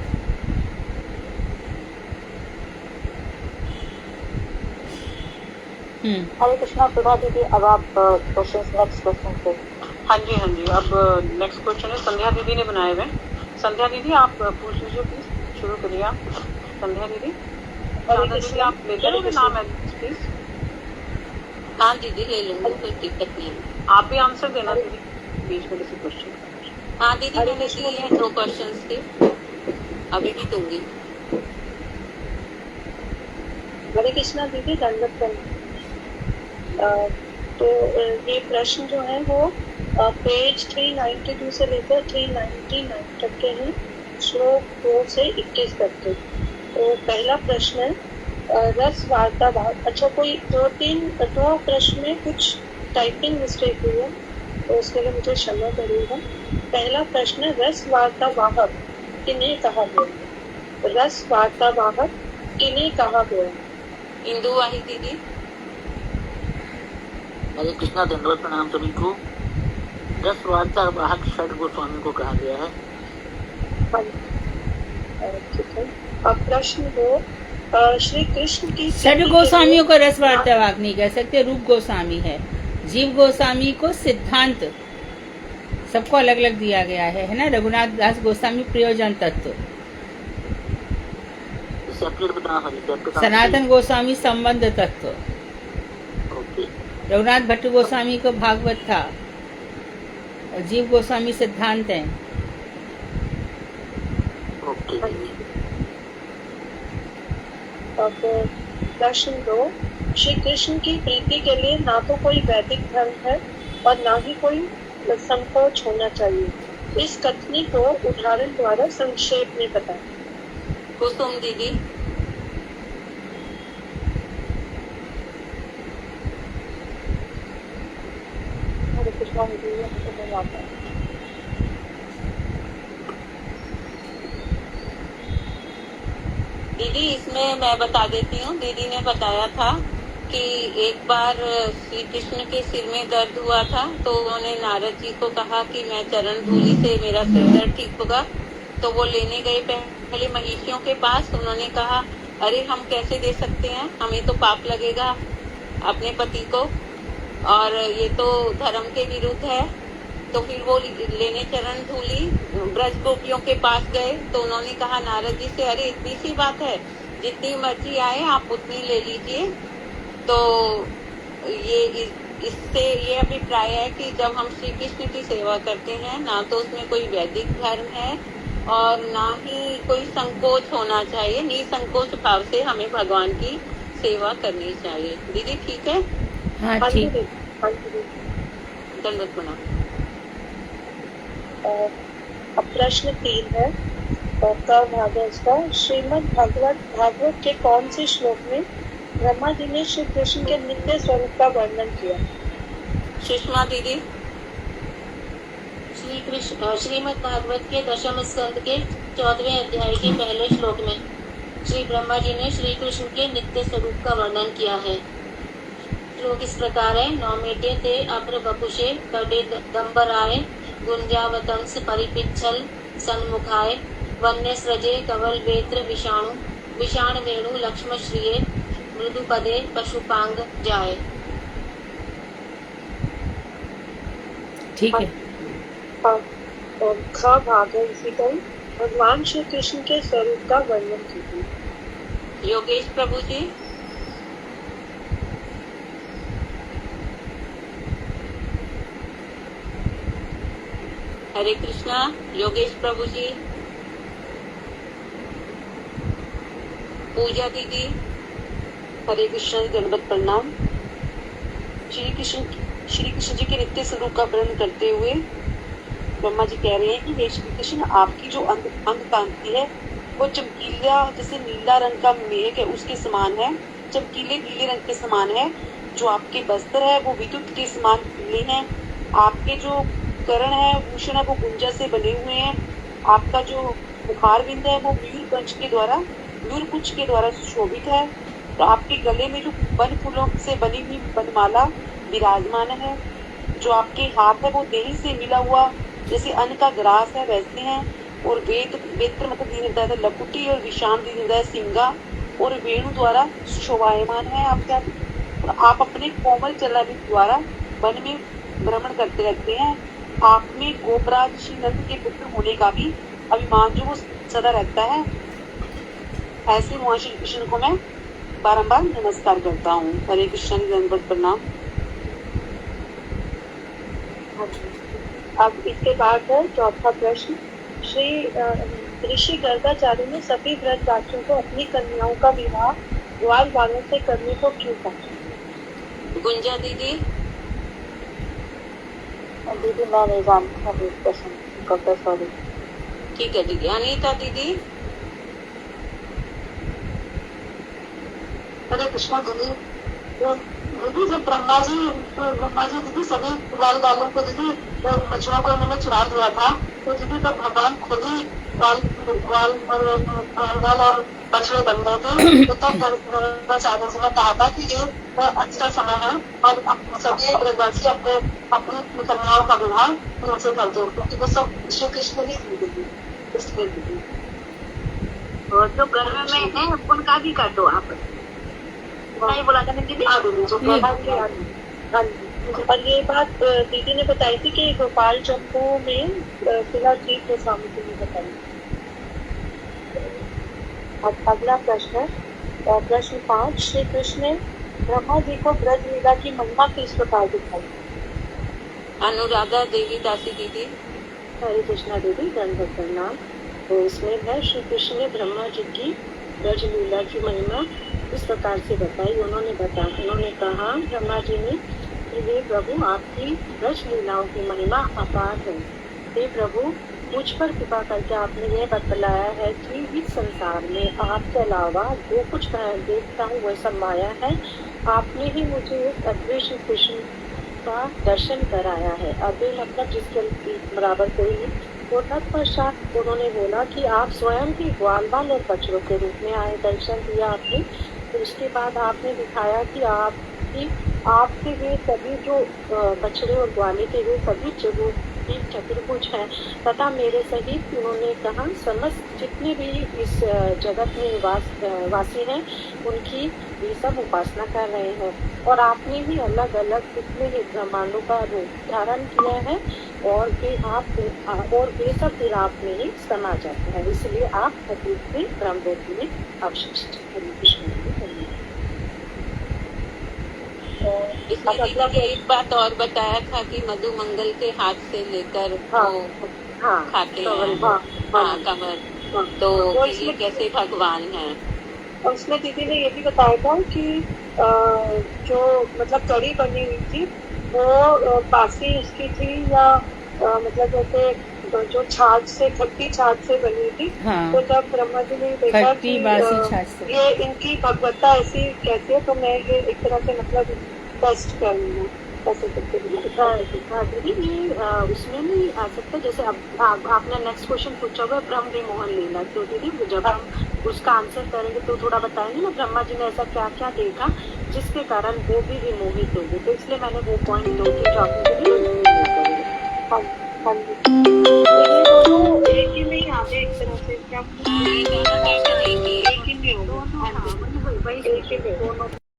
[SPEAKER 4] हरे कृष्णा सुधा दीदी, अब आप नेक्स्ट क्वेश्चन से।
[SPEAKER 7] हाँ जी, अब नेक्स्ट क्वेश्चन है संध्या दीदी ने बनाए हुए। संध्या दीदी आप पूछ लीजिए प्लीज, शुरू करिए आप। संध्या दीदी, दीदी आप लेते रहोगे नाम है प्लीज?
[SPEAKER 8] हाँ दीदी ले लूंगी, कोई दिक्कत नहीं।
[SPEAKER 7] आप भी आंसर देना दीदी बीच में किसी क्वेश्चन।
[SPEAKER 8] हाँ दीदी, मैंने दिए हैं 2 क्वेश्चन थे, अभी भी दूंगी।
[SPEAKER 9] हरे कृष्णा दीदी, दंडवत। तो ये प्रश्न जो है वो पेज 392 से लेकर 399 तक के हैं, श्लोक 2 से 21 तक के। तो पहला प्रश्न है रस वार्ता भाग। अच्छा, कोई 2 प्रश्न में कुछ टाइपिंग मिस्टेक हुई है तो उसके लिए मुझे क्षमा करिएगा। पहला प्रश्न है रस वार्ता वाहक किन्हें कहा गया? रस वार्ता वाहक किन्हें कहा गया?
[SPEAKER 8] इंदु वाही दीदी।
[SPEAKER 5] हरे कृष्णा, दंडवत प्रणाम सभी को। रस वार्ता वाहक षड गोस्वामी को कहा गया है।
[SPEAKER 9] ठीक है। अब प्रश्न 2, श्री कृष्ण की
[SPEAKER 2] षड गोस्वामियों को रस वार्तावाहक नहीं कह सकते, रूप गोस्वामी है। जीव गोस्वामी को सिद्धांत, सबको अलग अलग दिया गया है ना। रघुनाथ दास गोस्वामी प्रयोजन तत्व, सनातन गोस्वामी संबंध तत्व, रघुनाथ भट्ट गोस्वामी को भागवत था, और जीव गोस्वामी सिद्धांत है।
[SPEAKER 9] प्रश्न 2, श्री कृष्ण की प्रीति के लिए ना तो कोई वैदिक धर्म है और ना ही कोई संकोच होना चाहिए। इस कथनी को उदाहरण द्वारा संक्षेप में बताएं।
[SPEAKER 8] कुसुम दीदी।
[SPEAKER 4] स्वामी जी, ये मुझे नहीं आता है।
[SPEAKER 8] दीदी इसमें मैं बता देती हूँ। दीदी ने बताया था कि एक बार श्री कृष्ण के सिर में दर्द हुआ था, तो उन्होंने नारद जी को कहा कि मैं चरण धूलि से मेरा सिर दर्द ठीक होगा। तो वो लेने गए पहले महिषियों के पास। उन्होंने कहा अरे हम कैसे दे सकते हैं, हमें तो पाप लगेगा अपने पति को, और ये तो धर्म के विरुद्ध है। तो फिर वो लेने चरण धूली ब्रज गोपियों के पास गए। तो उन्होंने कहा नारद जी से, अरे इतनी सी बात है, जितनी मर्जी आए आप उतनी ले लीजिए। तो ये इससे ये अभिप्राय है कि जब हम श्री कृष्ण की सेवा करते हैं, ना तो उसमें कोई वैदिक धर्म है और ना ही कोई संकोच होना चाहिए। निसंकोच भाव से हमें भगवान की सेवा करनी चाहिए। दीदी ठीक है?
[SPEAKER 2] हाँ ठीक।
[SPEAKER 8] दंडवत प्रणाम।
[SPEAKER 9] अब प्रश्न 3 है भागवत का। श्रीमद् भागवत के कौन से श्लोक में ब्रह्मा जी ने श्री कृष्ण के नित्य स्वरूप का वर्णन किया?
[SPEAKER 8] सुषमा दीदी।
[SPEAKER 3] श्रीमद् भागवत के 10वें स्कंद के 14वें अध्याय के पहले श्लोक में श्री ब्रह्मा जी ने श्री कृष्ण के नित्य स्वरूप का वर्णन किया है। श्लोक इस प्रकार है। नौमेटे ते अप्र बपुषे कटे दम्बराय गुंजावतंस परिपिच्छल सन्मुखाय वन्य सृजे कवल वेत्र विषाण वेणु लक्ष्म श्रिये मृदुपदे पशुपांग जाए।
[SPEAKER 2] ठीक है।
[SPEAKER 9] और भाग है इसी तरह भगवान श्री कृष्ण के स्वरूप का वर्णन कीजिए।
[SPEAKER 8] योगेश प्रभु जी। हरे कृष्णा। योगेश प्रभु जी। पूजा दीदी।
[SPEAKER 9] हरे कृष्ण, दंडवत प्रणाम। श्री कृष्ण जी के नित्य स्वरूप का वर्णन करते हुए ब्रह्मा जी कह रहे हैं कि हे श्री कृष्ण, आपकी जो अंग कांति है वो चमकीला जैसे नीला रंग का मेघ है उसके समान है, चमकीले नीले रंग के समान है। जो आपके वस्त्र है वो विद्युत के समान पीले हैं। आपके जो करण है, भूषण है, वो गुंजा से बने हुए हैं। आपका जो मुखार बिंद है वो मयूर पुंछ के द्वारा सुशोभित है। तो आपके गले में जो वन फूलों से बनी हुई वनमाला विराजमान है। जो आपके हाथ है वो देही से मिला हुआ जैसे अन्न का ग्रास है वैसे हैं। और वेत्र मतलब दीन हृदय लकुटी और विषाम दीन हृदय सिंगा और वेणु द्वारा शोभायमान है आपके हाथ। और आप अपने कोमल चलावित द्वारा वन में भ्रमण करते रहते हैं। आप में गोपराज श्री नंद के पुत्र होने का भी अभिमान जो वो सदा रहता है। ऐसे वहाँ श्री कृष्ण को मैं बारंबार नमस्कार करता हूँ। हरे कृष्ण, दंडवत प्रणाम। अब इसके बाद है चौथा प्रश्न। श्री ऋषि गर्गाचार्य ने सभी व्रतवासियों को अपनी कन्याओं का विवाह ग्वाल वालों से करने को क्यों कहा?
[SPEAKER 8] गुंजा दीदी।
[SPEAKER 4] दीदी मैं नहीं जानती इस प्रश्न का, सॉरी।
[SPEAKER 8] ठीक है दीदी। अनीता दीदी।
[SPEAKER 9] हरे कृष्ण दीदी। दीदी जब ब्रह्मा जी दीदी सभी ग्वाल वालों को दीदी बछड़ों को उन्होंने चुरा दिया था, तो दीदी तब भगवान खुद ही ग्वाल और बछड़े बन गए थे। तो तब ब्रह्माचार्य जी ने कहा था कि ये अच्छा समय है और सभी ब्रजवासी अपनी कन्याओं का विवाह उनसे कर दो, क्योंकि वो सब श्री कृष्ण ही थी। इसलिए दीदी
[SPEAKER 3] और जो गर्भ में है उनका भी कर दो आप। नहीं बोला था दीदी।
[SPEAKER 9] और ये बात दीदी ने बताई थी कि गोपाल चंपू में शिलाजीत गोस्वामी जी ने बताई। अगला प्रश्न है प्रश्न 5। श्री कृष्ण ने ब्रह्मा जी को ब्रज लीला की महिमा किस प्रकार दिखाई?
[SPEAKER 8] अनुराधा देवी दासी दीदी।
[SPEAKER 9] हरे कृष्णा दीदी, दंडवत प्रणाम। तो इसमें है श्री कृष्ण ने ब्रह्मा जी की ब्रज लीला की महिमा इस प्रकार से बताई। उन्होंने कहा ब्रह्मा जी ने, हे प्रभु आपकी ब्रज लीलाओं की महिमा अपार है। हे प्रभु मुझ पर कृपा करके आपने यह बतलाया है कि इस संसार में आपके अलावा जो कुछ मैं देखता हूँ वह सब माया है। आपने ही मुझे इस अद्भुत कृष्ण
[SPEAKER 4] का दर्शन कराया है। अभी मतलब जिसके बराबर कोई नहीं। और तत्पश्चात उन्होंने बोला कि आप स्वयं ही ग्वाल बाल और बछड़ों के रूप में आए, दर्शन दिया आपने। तो उसके बाद आपने दिखाया कि आपके वे सभी जो बछड़े और ग्वाले के वे सभी चतुर्भुज हैं तथा मेरे सहित उन्होंने कहा समस्त जितने भी इस जगत में वासी हैं उनकी ये सब उपासना कर रहे हैं। और आपने भी अलग अलग कितने ही ब्रह्मांडों का रूप धारण किया है और वे सब फिर आप में ही समा जाते हैं, इसलिए आप अतीत में ब्रह्मलोक में अवशिष्ट।
[SPEAKER 8] इसमें दीदी ने एक बात और बताया था कि मधु मंगल के हाथ से लेकर वो खाते हैं कमर, तो ये कैसे भगवान हैं।
[SPEAKER 9] और उसमें दीदी ने ये भी बताया था कि जो मतलब कड़ी बनी हुई थी वो बासी उसकी थी या मतलब जैसे जो छाछ से खट्टी छाछ से बनी थी।
[SPEAKER 2] हाँ।
[SPEAKER 9] तो जब ब्रह्मा जी ने देखा कि ये इनकी भगवत्ता ऐसी कैसी है, तो मैं ये एक तरह से मतलब टेस्ट कर लूँ कैसे करके
[SPEAKER 4] दीदी। ये उसमें नहीं आ सकता, जैसे अब आपने नेक्स्ट क्वेश्चन पूछा हुआ ब्रह्म विमोहन लीला, तो दीदी जब हम उसका आंसर करेंगे तो थोड़ा बताएंगे ना ब्रह्मा जी ने ऐसा क्या क्या देखा जिसके कारण वो भी विमोहित हो गए। तो इसलिए मैंने वो पॉइंट दो कि जो आपने
[SPEAKER 9] दोनों एक ही में ही आ गए एक तरह से, क्या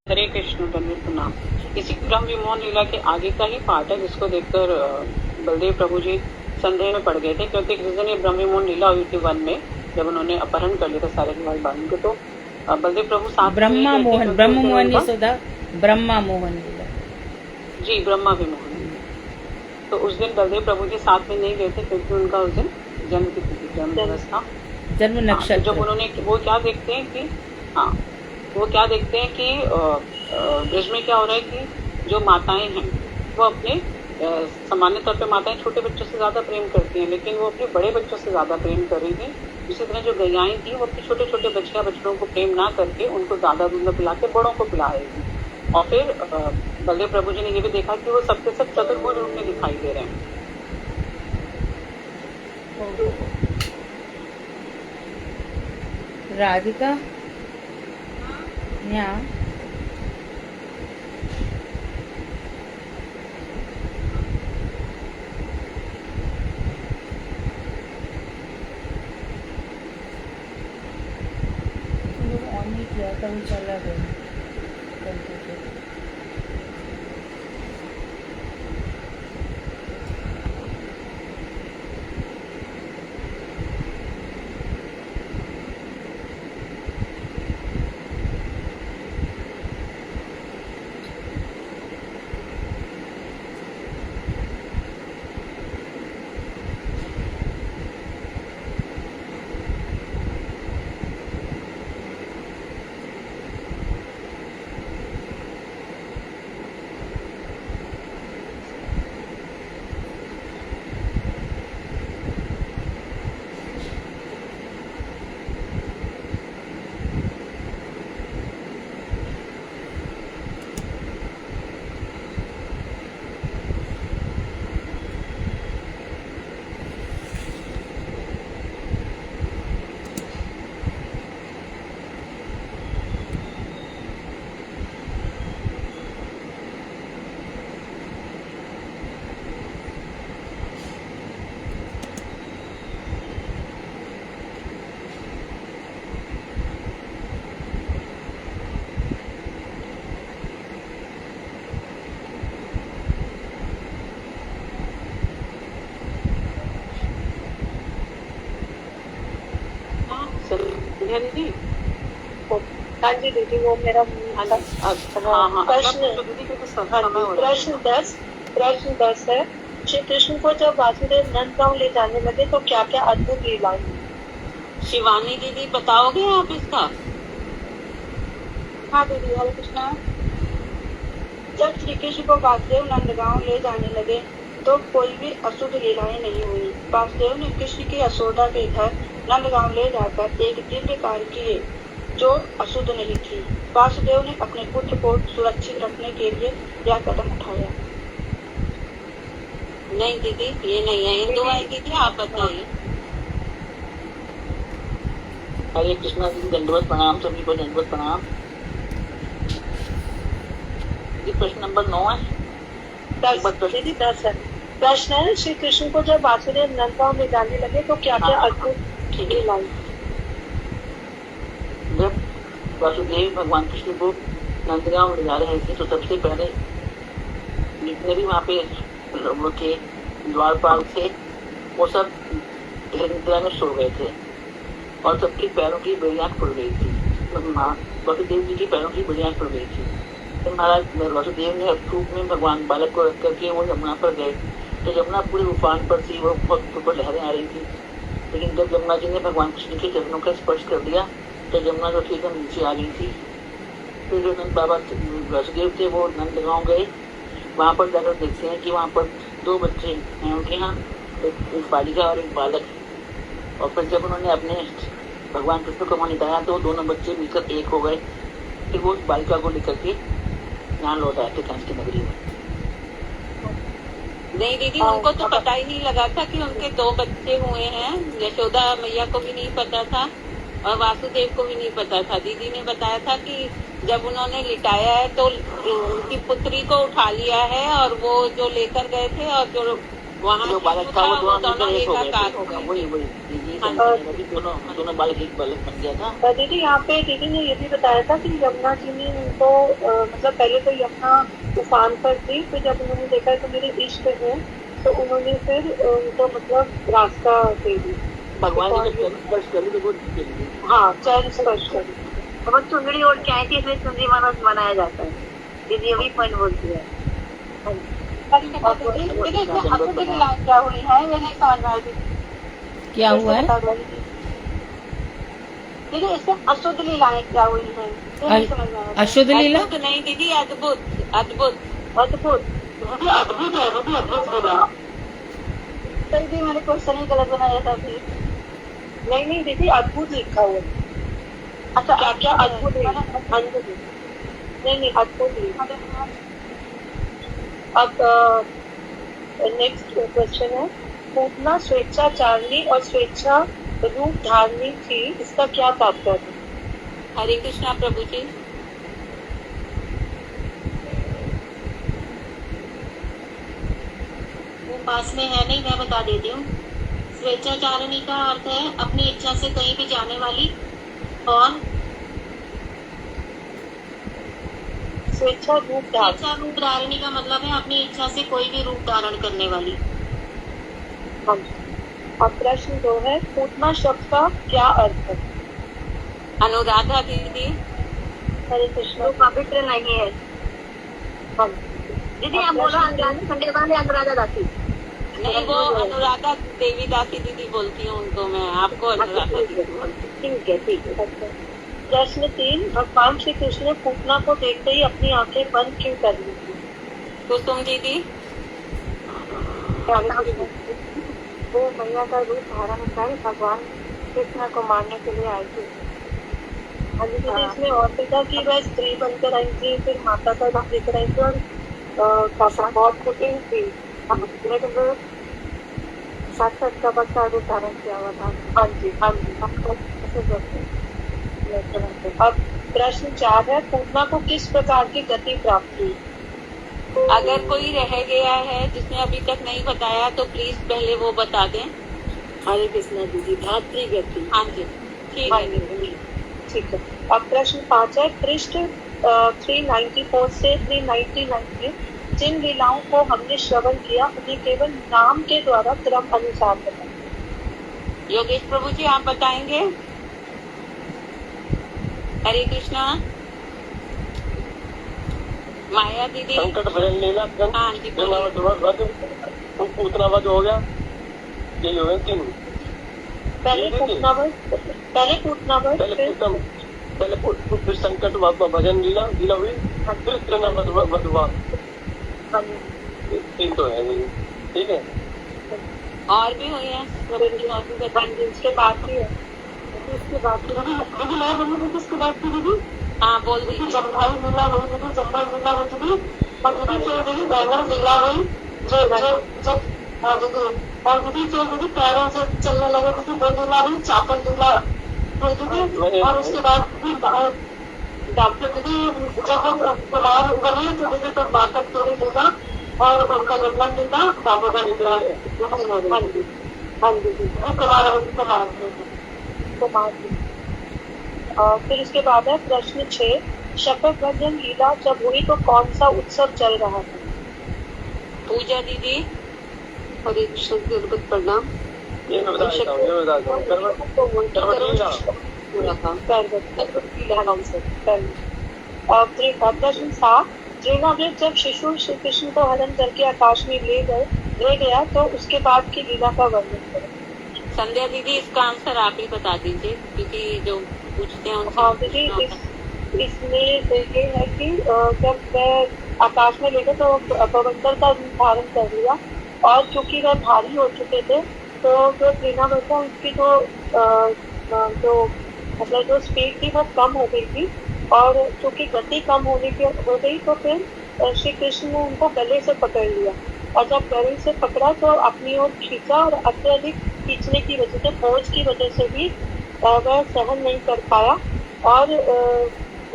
[SPEAKER 1] हरे कृष्ण बंधु नाम। इसी ब्रह्म विमोहन लीला के आगे का ही पार्ट है जिसको देखकर बलदेव प्रभु जी संदेह में पड़ गए थे, क्योंकि जिस दिन ये ब्रह्म विमोहन लीला हुई थी वन में, जब उन्होंने अपहरण कर लिया था सारे भाई बहन को, तो बलदेव प्रभु साथ
[SPEAKER 2] ब्रह्मा मोहन ब्रह्मा मोहन लीला
[SPEAKER 1] जी ब्रह्मा विमोहन। तो उस दिन बलदेव प्रभु जी साथ में नहीं गए थे क्योंकि उनका उस दिन जन्म दिवस था,
[SPEAKER 2] जन्म नक्षत्र।
[SPEAKER 1] जब उन्होंने वो क्या देखते हैं कि ब्रज में क्या हो रहा है कि जो माताएं हैं वो अपने सामान्य तौर पे माताएं छोटे बच्चों से ज्यादा प्रेम करती हैं, लेकिन वो अपने बड़े बच्चों से ज्यादा प्रेम कर रही थी। इसी तरह जो गैयाएं थी वो अपने छोटे छोटे बच्चों को प्रेम ना करके उनको ज्यादा दूध पिला के बड़ों को पिला रही थी। और फिर बलदेव प्रभु जी ने ये भी देखा कि वो सबके सब चतुर्भुज रूप में दिखाई दे रहे हैं।
[SPEAKER 2] राधिका यहाँ ऑन नहीं किया था, वो चला गया।
[SPEAKER 1] दीदी
[SPEAKER 9] हाँ जी दीदी, वो मेरा प्रश्न 10 है। श्री कृष्ण को जब वासुदेव नंदगांव ले जाने लगे तो क्या क्या अद्भुत लीलाएं?
[SPEAKER 8] शिवानी दीदी बताओगे आप इसका?
[SPEAKER 9] हाँ दीदी, हरे कृष्णा। जब श्री कृष्ण को वासुदेव नंदगांव ले जाने लगे तो कोई भी अशुद्ध लीलाएं नहीं हुई। वासुदेव ने कृष्ण की यशोदा के घर नंदगांव ले जाकर एक दिव्य कार्य किए जो अशुद्ध नहीं थी। वासुदेव ने अपने पुत्र को सुरक्षित रखने के लिए यह कदम उठाया।
[SPEAKER 8] नहीं दीदी, ये नहीं है। हिंदू है दीदी, आप बताइए।
[SPEAKER 5] हरे कृष्णा दीदी, दंडवत प्रणाम, सभी को दंडवत प्रणाम। ये प्रश्न नंबर 9 है।
[SPEAKER 9] दीदी 10 है। प्रश्न है, श्री कृष्ण को जब वासुदेव नंदगांव में जाने लगे तो क्या क्या अद्भुत लीलाएं?
[SPEAKER 5] जब वासुदेव भगवान कृष्ण को नंदगांव ले जा रहे थे तो सबसे पहले जितने भी वहाँ पे लोग थे, द्वारपाल थे, वो सब निद्रा में सो गए थे और सबके पैरों की बेड़ियाँ खुल गई थी। वासुदेव जी की पैरों की बेड़ियाँ खुल गई थी। तो महाराज वासुदेव ने धूप में भगवान बालक को रख करके वो यमुना पर गए। तो यमुना पूरे उफान पर थी, वो बहुत ऊपर लहरें आ रही थी। लेकिन जब यमुना जी ने भगवान कृष्ण के चरणों का स्पर्श कर दिया तो यमुना जो थी एकदम नीचे आ गई थी। फिर जो नंद बाबा वासुदेव थे वो नंदगांव गए। वहाँ पर जाकर देखते हैं कि वहाँ पर 2 बच्चे हैं उनके यहाँ, एक बालिका और एक बालक। और फिर जब उन्होंने अपने भगवान कृष्ण को वहाँ निकाला तो दोनों बच्चे मिलकर एक हो गए। फिर वो बालिका को लेकर के यहाँ लौट आए थे कंस की नगरी में।
[SPEAKER 8] नहीं दीदी, उनको तो पता ही नहीं लगा था कि उनके 2 बच्चे हुए हैं। यशोदा मैया को भी नहीं पता था और वासुदेव को भी नहीं पता था। दीदी ने बताया था कि जब उन्होंने लिटाया है तो उनकी पुत्री को उठा लिया है और वो जो लेकर गए थे और जो वहाँ
[SPEAKER 5] जो बालक था वो दोनों
[SPEAKER 8] एकाकार हो गए।
[SPEAKER 5] वही दोनों बालक एक बालक बन गया था।
[SPEAKER 9] दीदी यहाँ पे दीदी ने ये भी बताया था कि यमुना जी ने उनको मतलब पहले तो यमुना उफान पर थी, फिर जब उन्होंने देखा तो मेरे इष्ट है तो उन्होंने फिर उनको मतलब रास्ता दे दी।
[SPEAKER 5] भगवान ने जब स्पर्श कर तो वो
[SPEAKER 9] हाँ, चरण स्पर्श कर दी।
[SPEAKER 4] वो चुंदड़ी ओढ़ के आई थी, इसलिए चुंदड़ी मनाया जाता है। दीदी अभी पॉइंट बोलती है।
[SPEAKER 9] दीदी इसमें अद्भुत लीलाएं क्या हुई है, ये नहीं समझ में आई थी।
[SPEAKER 2] क्या हुआ है?
[SPEAKER 9] दीदी इसमें अशुद्ध लीलाएं क्या हुई है, ये नहीं समझ में आया।
[SPEAKER 2] अशुद्ध लीला?
[SPEAKER 8] अद्भुत नहीं दीदी, अद्भुत अद्भुत
[SPEAKER 9] अद्भुत सही थी, मैंने क्वेश्चन ही गलत बनाया था फिर। नहीं दीदी, अद्भुत लिखा हुआ। अच्छा, क्या क्या अद्भुत है? नहीं अद्भुत लिखा। अब नेक्स्ट क्वेश्चन है, पूतना स्वेच्छाचारिणी और स्वेच्छा रूप धारणी थी, इसका क्या तात्पर्य है?
[SPEAKER 8] हरे कृष्णा प्रभु जी।
[SPEAKER 3] वो पास में है नहीं, मैं बता देती हूँ। स्वेच्छाचारिणी का अर्थ है अपनी इच्छा से कहीं भी जाने वाली, और
[SPEAKER 9] स्वेच्छा रूप
[SPEAKER 3] धारणी का मतलब है अपनी इच्छा से कोई भी रूप धारण करने वाली।
[SPEAKER 9] अब प्रश्न 2 है, पूतना शब्द का क्या अर्थ है?
[SPEAKER 8] अनुराधा दीदी।
[SPEAKER 9] हरे कृष्ण।
[SPEAKER 4] पवित्र नहीं है। दीदी आप बोलो अनुराधा खंडेलवाल या अनुराधा दासी?
[SPEAKER 8] नहीं, वो अनुराधा देवी दासी दीदी बोलती हूँ उनको मैं, आपको अनुराधा दीदी बोलती हूँ।
[SPEAKER 9] ठीक है। प्रश्न 3, भगवान श्री कृष्ण ने पूतना को देखते ही अपनी आंखें बंद क्यों कर ली थी?
[SPEAKER 8] कुसुम दीदी।
[SPEAKER 4] वो मैया का रूप धारण कर भगवान कृष्ण को मारने के लिए आई थी।
[SPEAKER 9] दीदी इसमें और भी था कि वह स्त्री बनकर आई थी, फिर माता का रूप लेकर आई थी और बहुत कुटिल थी, लेकिन वो साक्षात का बच्चा रूप धारण किया हुआ था। हाँ जी। अब प्रश्न 4 है, पूतना को किस प्रकार की गति प्राप्त हुई?
[SPEAKER 8] अगर कोई रह गया है जिसने अभी तक नहीं बताया तो प्लीज पहले वो बता दें।
[SPEAKER 9] हरे कृष्णा दीदी, धात्री गति।
[SPEAKER 8] हाँ जी, ठीक है।
[SPEAKER 9] ठीक है। अब प्रश्न 5 है, पृष्ठ 394 से 399 में जिन लीलाओं को हमने श्रवण किया उन्हें केवल नाम के द्वारा क्रम अनुसार बताएं।
[SPEAKER 8] योगेश प्रभु जी आप बताएंगे। हरे कृष्णा। माया दीदी।
[SPEAKER 6] संकट भजन लीला
[SPEAKER 8] हाँ जी,
[SPEAKER 6] पूतना वध हो गया, यही हो गए 3।
[SPEAKER 9] पहले पूतना
[SPEAKER 6] फिर संकट भजन लीला हुई, फिर वधवा 3 तो है। ठीक है,
[SPEAKER 8] और भी हुई है
[SPEAKER 9] इसके बाद भी है।
[SPEAKER 4] इसके बाद किसके बात की दीदी?
[SPEAKER 8] हाँ बोल दीजिए।
[SPEAKER 4] जम्भाई लीला हुई दीदी, जम्भाई लीला हुई दीदी, और दीदी फिर दीदी बैंगन लीला हुई, जो
[SPEAKER 9] और दीदी जो दीदी पैरों से चलने लगे दीदी वो दूल्हा भी चापल दूल्हा तो दीदी। और उसके बाद डॉक्टर दीदी जब हम बीमार बने तो दीदी तो बाकत तोड़ी दूल्हा और उनका जन्म दूल्हा बाबा का निकला। हाँ जी हाँ जी कुमार। फिर उसके बाद है प्रश्न 6, शपथ भजन लीला जब हुई तो कौन सा उत्सव चल रहा था?
[SPEAKER 8] पूजा दीदी।
[SPEAKER 9] हरे कृष्ण गुरुपत प्रणाम।
[SPEAKER 6] ये मैं बता देता हूँ, ये बता देता हूँ।
[SPEAKER 9] प्रश्न 7, त्रिनावृत जब शिशु श्री कृष्ण को हरण करके आकाश में ले गया तो उसके बाद की लीला का वर्णन करें।
[SPEAKER 8] संध्या दीदी इसका आंसर आप ही बता दीजिए क्योंकि जो पूछते हैं उनसे।
[SPEAKER 9] हाँ दीदी इसमें ये है कि जब वह आकाश में ले गए तो बवंतर का रूप धारण कर लिया और चूंकि वह भारी हो चुके थे तो जो त्रिनावृत है उसकी जो मतलब जो स्पीड थी वो कम हो गई थी और चूंकि गति कम हो गई तो फिर श्री कृष्ण ने उनको गले से पकड़ लिया और जब गले से पकड़ा तो अपनी ओर खींचा और अत्यधिक खींचने की वजह से बोझ की वजह से भी वह सहन नहीं कर पाया और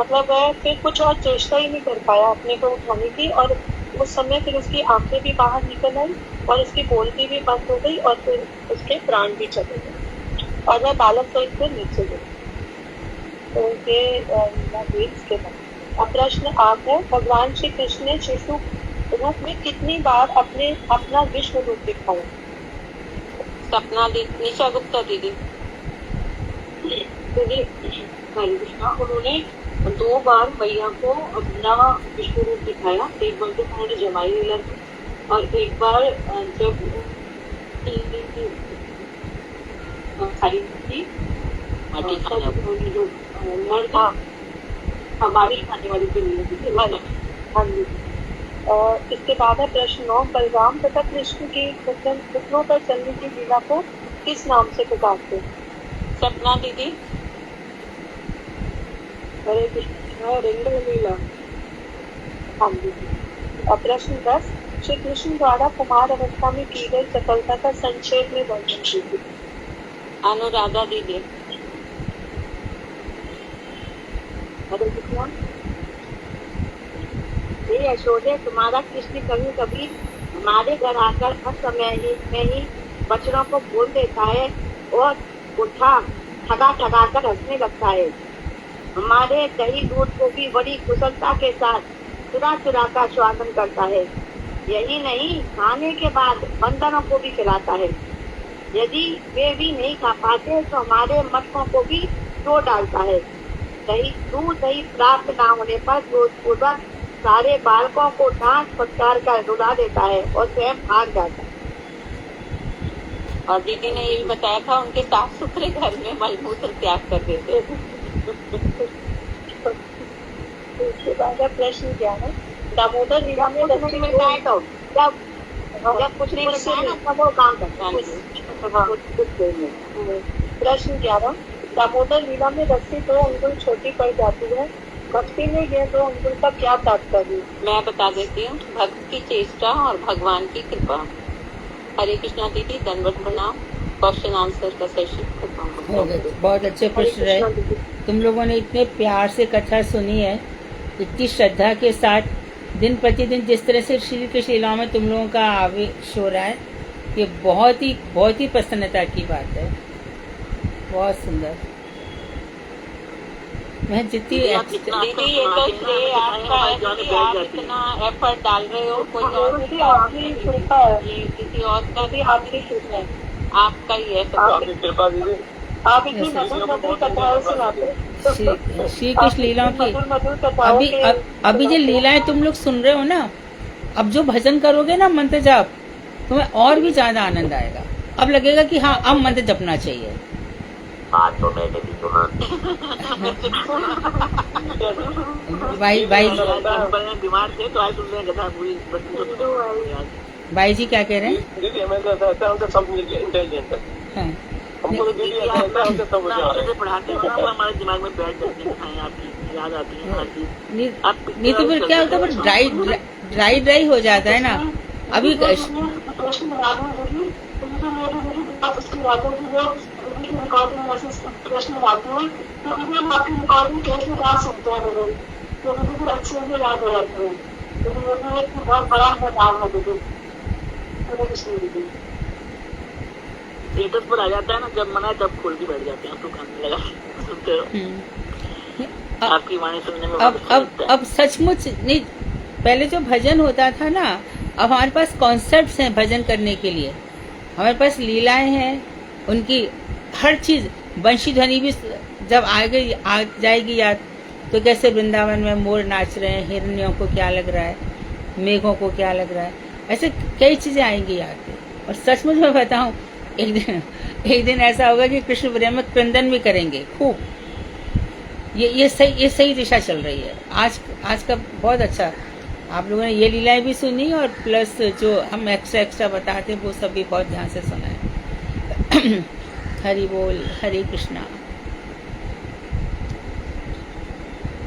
[SPEAKER 9] मतलब वह फिर कुछ और चेष्टा ही नहीं कर पाया अपने को उठाने की और उस समय फिर उसकी आंखें भी बाहर निकल आई और उसकी बोलती भी बंद हो गई और फिर उसके प्राण भी चले गए और वह बालक सहित फिर नीचे गई। तो ये इसके बाद अब प्रश्न 8 है, भगवान श्री कृष्ण ने शिशु रूप में कितनी बार अपना विश्व रूप दिखाया?
[SPEAKER 8] सपना दीदी। निशा गुप्ता दीदी।
[SPEAKER 9] दीदी हरे कृष्णा उन्होंने 2 बार मैया को अपना विश्व रूप दिखाया। एक बार तो उन्होंने जमाई लीला की और एक बार जब खाई थी उन्होंने जो मर्द हमारी खाने वाली के लिए। हाँ जी। और इसके बाद है प्रश्न 9, बलराम तथा कृष्ण की घुटनों पर चलने की लीला को किस नाम से पुकारते हैं?
[SPEAKER 8] सपना दीदी।
[SPEAKER 9] हरे कृष्ण रिंग लीला। हाँ जी। और प्रश्न 10, श्री कृष्ण द्वारा कुमार अवस्था में की गई सफलता का संक्षेप में वर्णन कीजिए।
[SPEAKER 8] अनुराधा दीदी।
[SPEAKER 9] हरे कृष्ण। ये यशोदे तुम्हारा कृष्ण कभी कभी हमारे घर आकर हर समय में ही बच्चों को बोल देता है और ठगा कर हंसने लगता है। हमारे दही दूध को भी बड़ी कुशलता के साथ चुरा कर स्वागत करता है। यही नहीं, खाने के बाद बंदरों को भी खिलाता है। यदि वे भी नहीं खा पाते तो हमारे मटकों को भी तोड़ डालता है। दही प्राप्त न होने पर जोधपूर्वक सारे बालकों को डांट फटकार कर रुला देता है और स्वयं भाग जाता है।
[SPEAKER 8] और दीदी ने ये भी बताया था उनके साफ सुथरे घर में मलमूत्र त्याग कर देते।
[SPEAKER 9] उसके बाद प्रश्न क्या है, दामोदर लीला में लक्ष्मी मिलता है तो जब कुछ नहीं मिलता है ना वो काम करता है। प्रश्न 11, दामोदर लीला में रस्सी 2 अंगुल छोटी पड़ जाती है, भक्ति में यह 2 अंगुल का क्या तात्पर्य?
[SPEAKER 8] मैं बता देती हूँ, भक्त की चेष्टा और भगवान की कृपा। हरे कृष्णा दीदी, दंडवत प्रणाम। क्वेश्चन आंसर का सेशन
[SPEAKER 2] हो गया। बहुत अच्छे प्रश्न रहे। तुम लोगों ने इतने प्यार से कथा सुनी है, इतनी श्रद्धा के साथ दिन प्रतिदिन जिस तरह से श्री कृष्ण लीला में तुम लोगों का आवेश हो रहा है, ये बहुत ही प्रसन्नता की बात है। बहुत सुंदर। मैं जितनी
[SPEAKER 8] दीदी ये तो श्रेय आपका है कि आप इतना एफर्ट डाल रहे हो, कोई और किसी और का भी आखिरी है, आपका ही है।
[SPEAKER 6] आपकी कृपा दीदी।
[SPEAKER 9] आप इतनी मधुर कथाएं सुनाते
[SPEAKER 2] श्री कृष्ण लीलाओं की अभी जो लीलाएं तुम लोग सुन रहे हो ना, अब जो भजन करोगे ना मंत्र जाप, तुम्हें और भी ज्यादा आनंद आएगा। अब लगेगा कि हाँ अब मंत्र जपना चाहिए।
[SPEAKER 6] तो मैंने भी सुना।
[SPEAKER 2] भाई
[SPEAKER 5] बीमार थे तो आज तुमने कथा पूरी।
[SPEAKER 2] भाई जी क्या कह रहे हैं?
[SPEAKER 6] दीदी हमें तो ऐसा होता सब इंटेलिजेंट है। हमको तो दीदी ऐसा होता सब
[SPEAKER 5] पढ़ाते हो ना, वो हमारे दिमाग में बैठ जाती है, आपकी याद आती है हर चीज।
[SPEAKER 2] नहीं तो फिर क्या होता है, ड्राई हो जाता है ना। अभी
[SPEAKER 9] कृष्ण राधा दीदी उनके मेरे मेरी बात उसकी बातों की वो उनकी रिकॉर्डिंग मैसेज कृष्ण आती है तो दीदी हम आपकी रिकॉर्डिंग कैसे बात सुनते हैं दीदी तो दीदी फिर अच्छे से याद हो जाते हैं तो दीदी एक बहुत बड़ा बदलाव है दीदी। हरे कृष्ण दीदी।
[SPEAKER 5] स्टेटस पर आ जाता है ना, जब मना तब खोल के बैठ जाते हैं, तो खाने लगा सुनते रहो। आपकी वाणी सुनने में
[SPEAKER 2] अब सचमुच नहीं, पहले जो भजन होता था ना, अब हमारे पास कॉन्सेप्ट्स हैं भजन करने के लिए, हमारे पास लीलाएं हैं, उनकी हर चीज, बंशी ध्वनि भी जब आ जाएगी याद, तो कैसे वृंदावन में मोर नाच रहे हैं, हिरनियों को क्या लग रहा है, मेघों को क्या लग रहा है, ऐसे कई चीजें आएंगी याद। और सचमुच मैं बताऊं, एक दिन ऐसा होगा कि कृष्ण प्रेम में क्रंदन भी करेंगे खूब। ये सही दिशा चल रही है। आज का बहुत अच्छा, आप लोगों ने ये लीलाएं भी सुनी और प्लस जो हम एक्स्ट्रा बताते हैं वो सब भी बहुत ध्यान से सुना है। हरि बोल, हरे कृष्णा।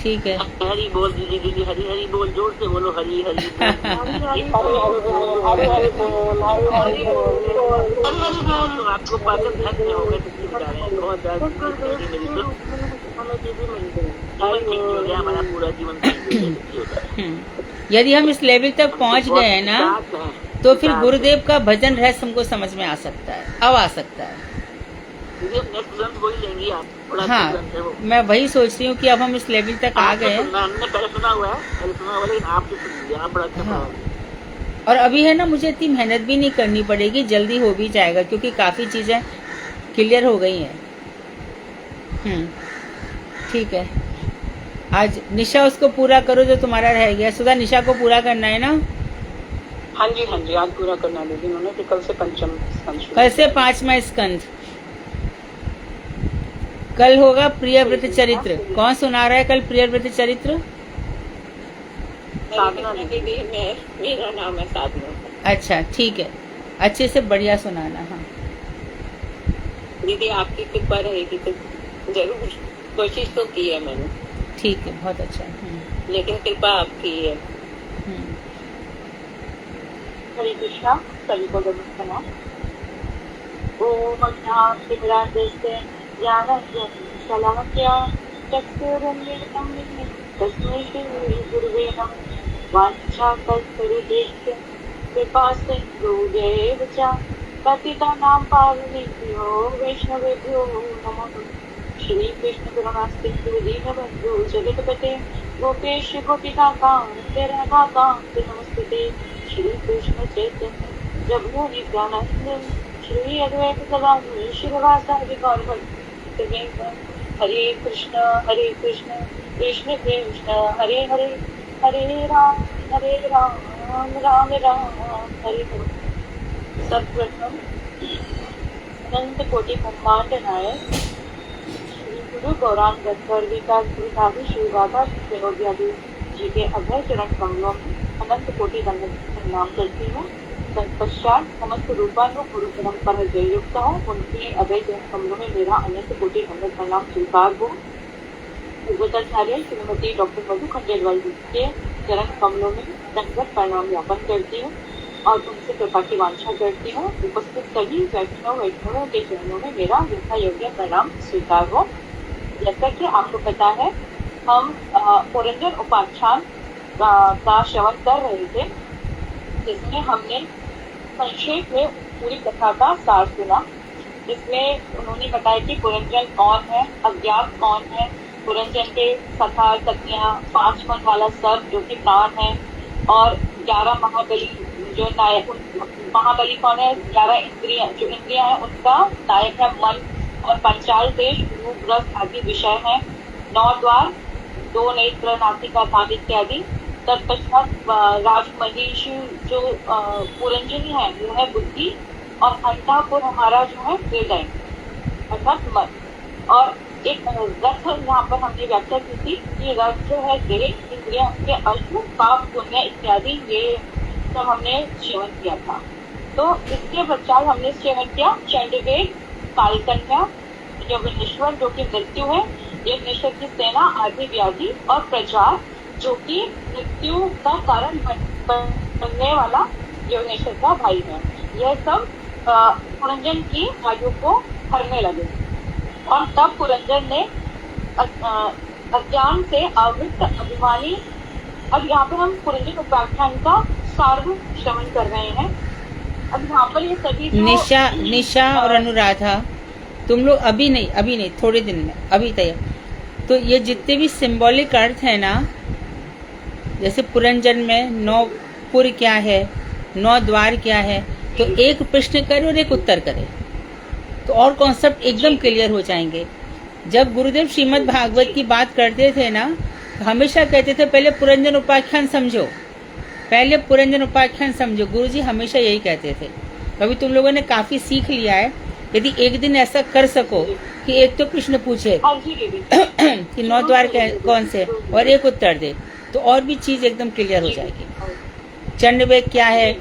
[SPEAKER 2] ठीक है,
[SPEAKER 5] हरि बोल दीदी, दीदी हरि हरि बोल, जोर से बोलो हरि हरि तो आपको पाचन धन्य हो गए, बहुत ज्यादा हो गया हमारा पूरा जीवन।
[SPEAKER 2] यदि हम इस लेवल तक पहुंच गए हैं ना, तो फिर गुरुदेव का भजन रहस्य हमको समझ में आ सकता है, अब आ सकता है।
[SPEAKER 5] लेंगी आप,
[SPEAKER 2] हाँ, मैं वही सोच रही हूँ कि अब हम इस लेवल तक आ गए हैं।
[SPEAKER 5] हमने पहले सुना हुआ है, लेकिन आप बड़ा अच्छा।
[SPEAKER 2] और अभी है ना, मुझे इतनी मेहनत भी नहीं करनी पड़ेगी, जल्दी हो भी जाएगा क्योंकि काफी चीजें क्लियर हो गई हैं। ठीक है, आज निशा उसको पूरा करो जो तुम्हारा रह गया। सुधा, निशा को पूरा करना है ना?
[SPEAKER 7] हाँ जी, आज पूरा करना है लेकिन उन्होंने कल से पंचम स्कंद,
[SPEAKER 2] कल से 5वां स्कंद, कल होगा प्रियव्रत चरित्र। कौन सुना रहा है कल प्रियव्रत चरित्र?
[SPEAKER 8] दीदी, मेरा नाम है साधना।
[SPEAKER 2] अच्छा, ठीक है, अच्छे से बढ़िया सुनाना। हाँ
[SPEAKER 8] दीदी, आपकी कृपा रहेगी तो जरूर, कोशिश तो की है मैंने।
[SPEAKER 2] ठीक है, बहुत अच्छा।
[SPEAKER 8] लेकिन कृपा आपकी है।
[SPEAKER 4] हरे कृष्णा, सभी को नमस्कार। ओम अज्ञानतिमिरान्धस्य ज्ञानाञ्जनं शलाकया चक्षुरुन्मीलितं येन तस्मै श्रीगुरुवे नमः। वाञ्छाकल्पतरुभ्यश्च कृपासिन्धुभ्यैव च पतितानां पावनेभ्यो वैष्णवेभ्यो नमः। श्रीकृष्ण करुणासिन्धु दीनबन्धु जगत्पते गोपेश गोपिकान्त राधाकान्त नमस्ते। श्रीकृष्ण चैतन्य प्रभु नित्यानंद श्री अद्वैत गदाधर श्रीवासादि गौरभक्त। हरे कृष्ण कृष्ण कृष्ण हरे हरे, हरे राम राम राम हरे हरे। सर्वप्रथम अनंत कोटि ब्रह्मांड नायक श्री गुरु गौरांग गणधर विकास गुरुधारी श्री राधा विनोदियादि जी के अभय चरण कमलों में अनंत कोटि दंडवत प्रणाम करती हूँ। तत्पश्चात समस्त रूपानु गुरु परंपरा जय युक्त हूँ, उनके अभय चरण कमलों में मेरा अनंत कोटि दंडवत प्रणाम स्वीकार हो। पूर्वताचार्य श्रीमती डॉक्टर मधु खंडेलवाल जी के चरण कमलों में दंडवत प्रणाम ज्ञापन करती हूँ और उनसे कृपा की वांछा करती हूँ। उपस्थित सभी वैष्णवों के चरणों में मेरा यथा योग्य प्रणाम स्वीकार हो। जैसा कि आपको पता है, हम पुरंजन उपाख्यान का श्रवण कर रहे थे, जिसमें हमने संक्षेप में पूरी कथा का सार सुना, जिसमें उन्होंने बताया कि पुरंजन कौन है, अज्ञात कौन है, पुरंजन के सखा सखियां, 5 मन वाला सर्प जो कि प्राण है, और 11 महाबली जो नायक, महाबली कौन है, 11 इंद्रियां जो इंद्रियां हैं उनका नायक है मन, और पंचाल देश ग्रस्त आदि विषय है, 9 द्वार, 2 नेत्र, नासिका, कान इत्यादि। तत्पश्चात राजमहिष जो पुरंजनी है वो है बुद्धि, और अंतापुर हमारा जो है हृदय अर्थात मन। और एक रथ यहाँ पर हमने व्याख्या की थी कि रथ जो है देह, इंद्रिया, के अश्व, पाप, पुण्य इत्यादि, ये सब हमने सेवन किया था। तो इसके पश्चात हमने सेवन किया चंडवेद, कालकन्या, यज्ञेश्वर जो कि मृत्यु है, यज्ञेश्वर की सेना, आदि व्याधि, और प्रचार जो कि मृत्यु का कारण बनने वाला यज्ञेश्वर का भाई है।
[SPEAKER 9] यह सब पुरंजन की आयु को हरने लगे और तब पुरंजन ने अज्ञान से आवृत अभिमानी, अब यहाँ पर हम पुरंजन उपाख्यान का सार श्रवण कर रहे हैं। अब यहाँ पर ये सभी
[SPEAKER 2] निशा और अनुराधा, तुम लोग अभी नहीं थोड़े दिन में अभी तक तो ये जितने भी सिंबॉलिक अर्थ है ना, जैसे पुरंजन में 9 पुर क्या है, 9 द्वार क्या है, तो एक प्रश्न करे और एक उत्तर करे तो और कॉन्सेप्ट एकदम क्लियर हो जाएंगे। जब गुरुदेव श्रीमद् भागवत की बात करते थे ना, तो हमेशा कहते थे पहले पुरंजन उपाख्यान समझो, पहले पुरंजन उपाख्यान समझो। गुरुजी हमेशा यही कहते थे। अभी तुम लोगों ने काफी सीख लिया है। यदि एक दिन ऐसा कर सको कि एक तो प्रश्न पूछे कि 9 द्वार कौन से और एक उत्तर दे, तो और भी चीज एकदम क्लियर हो जाएगी। चंडवेग क्या है,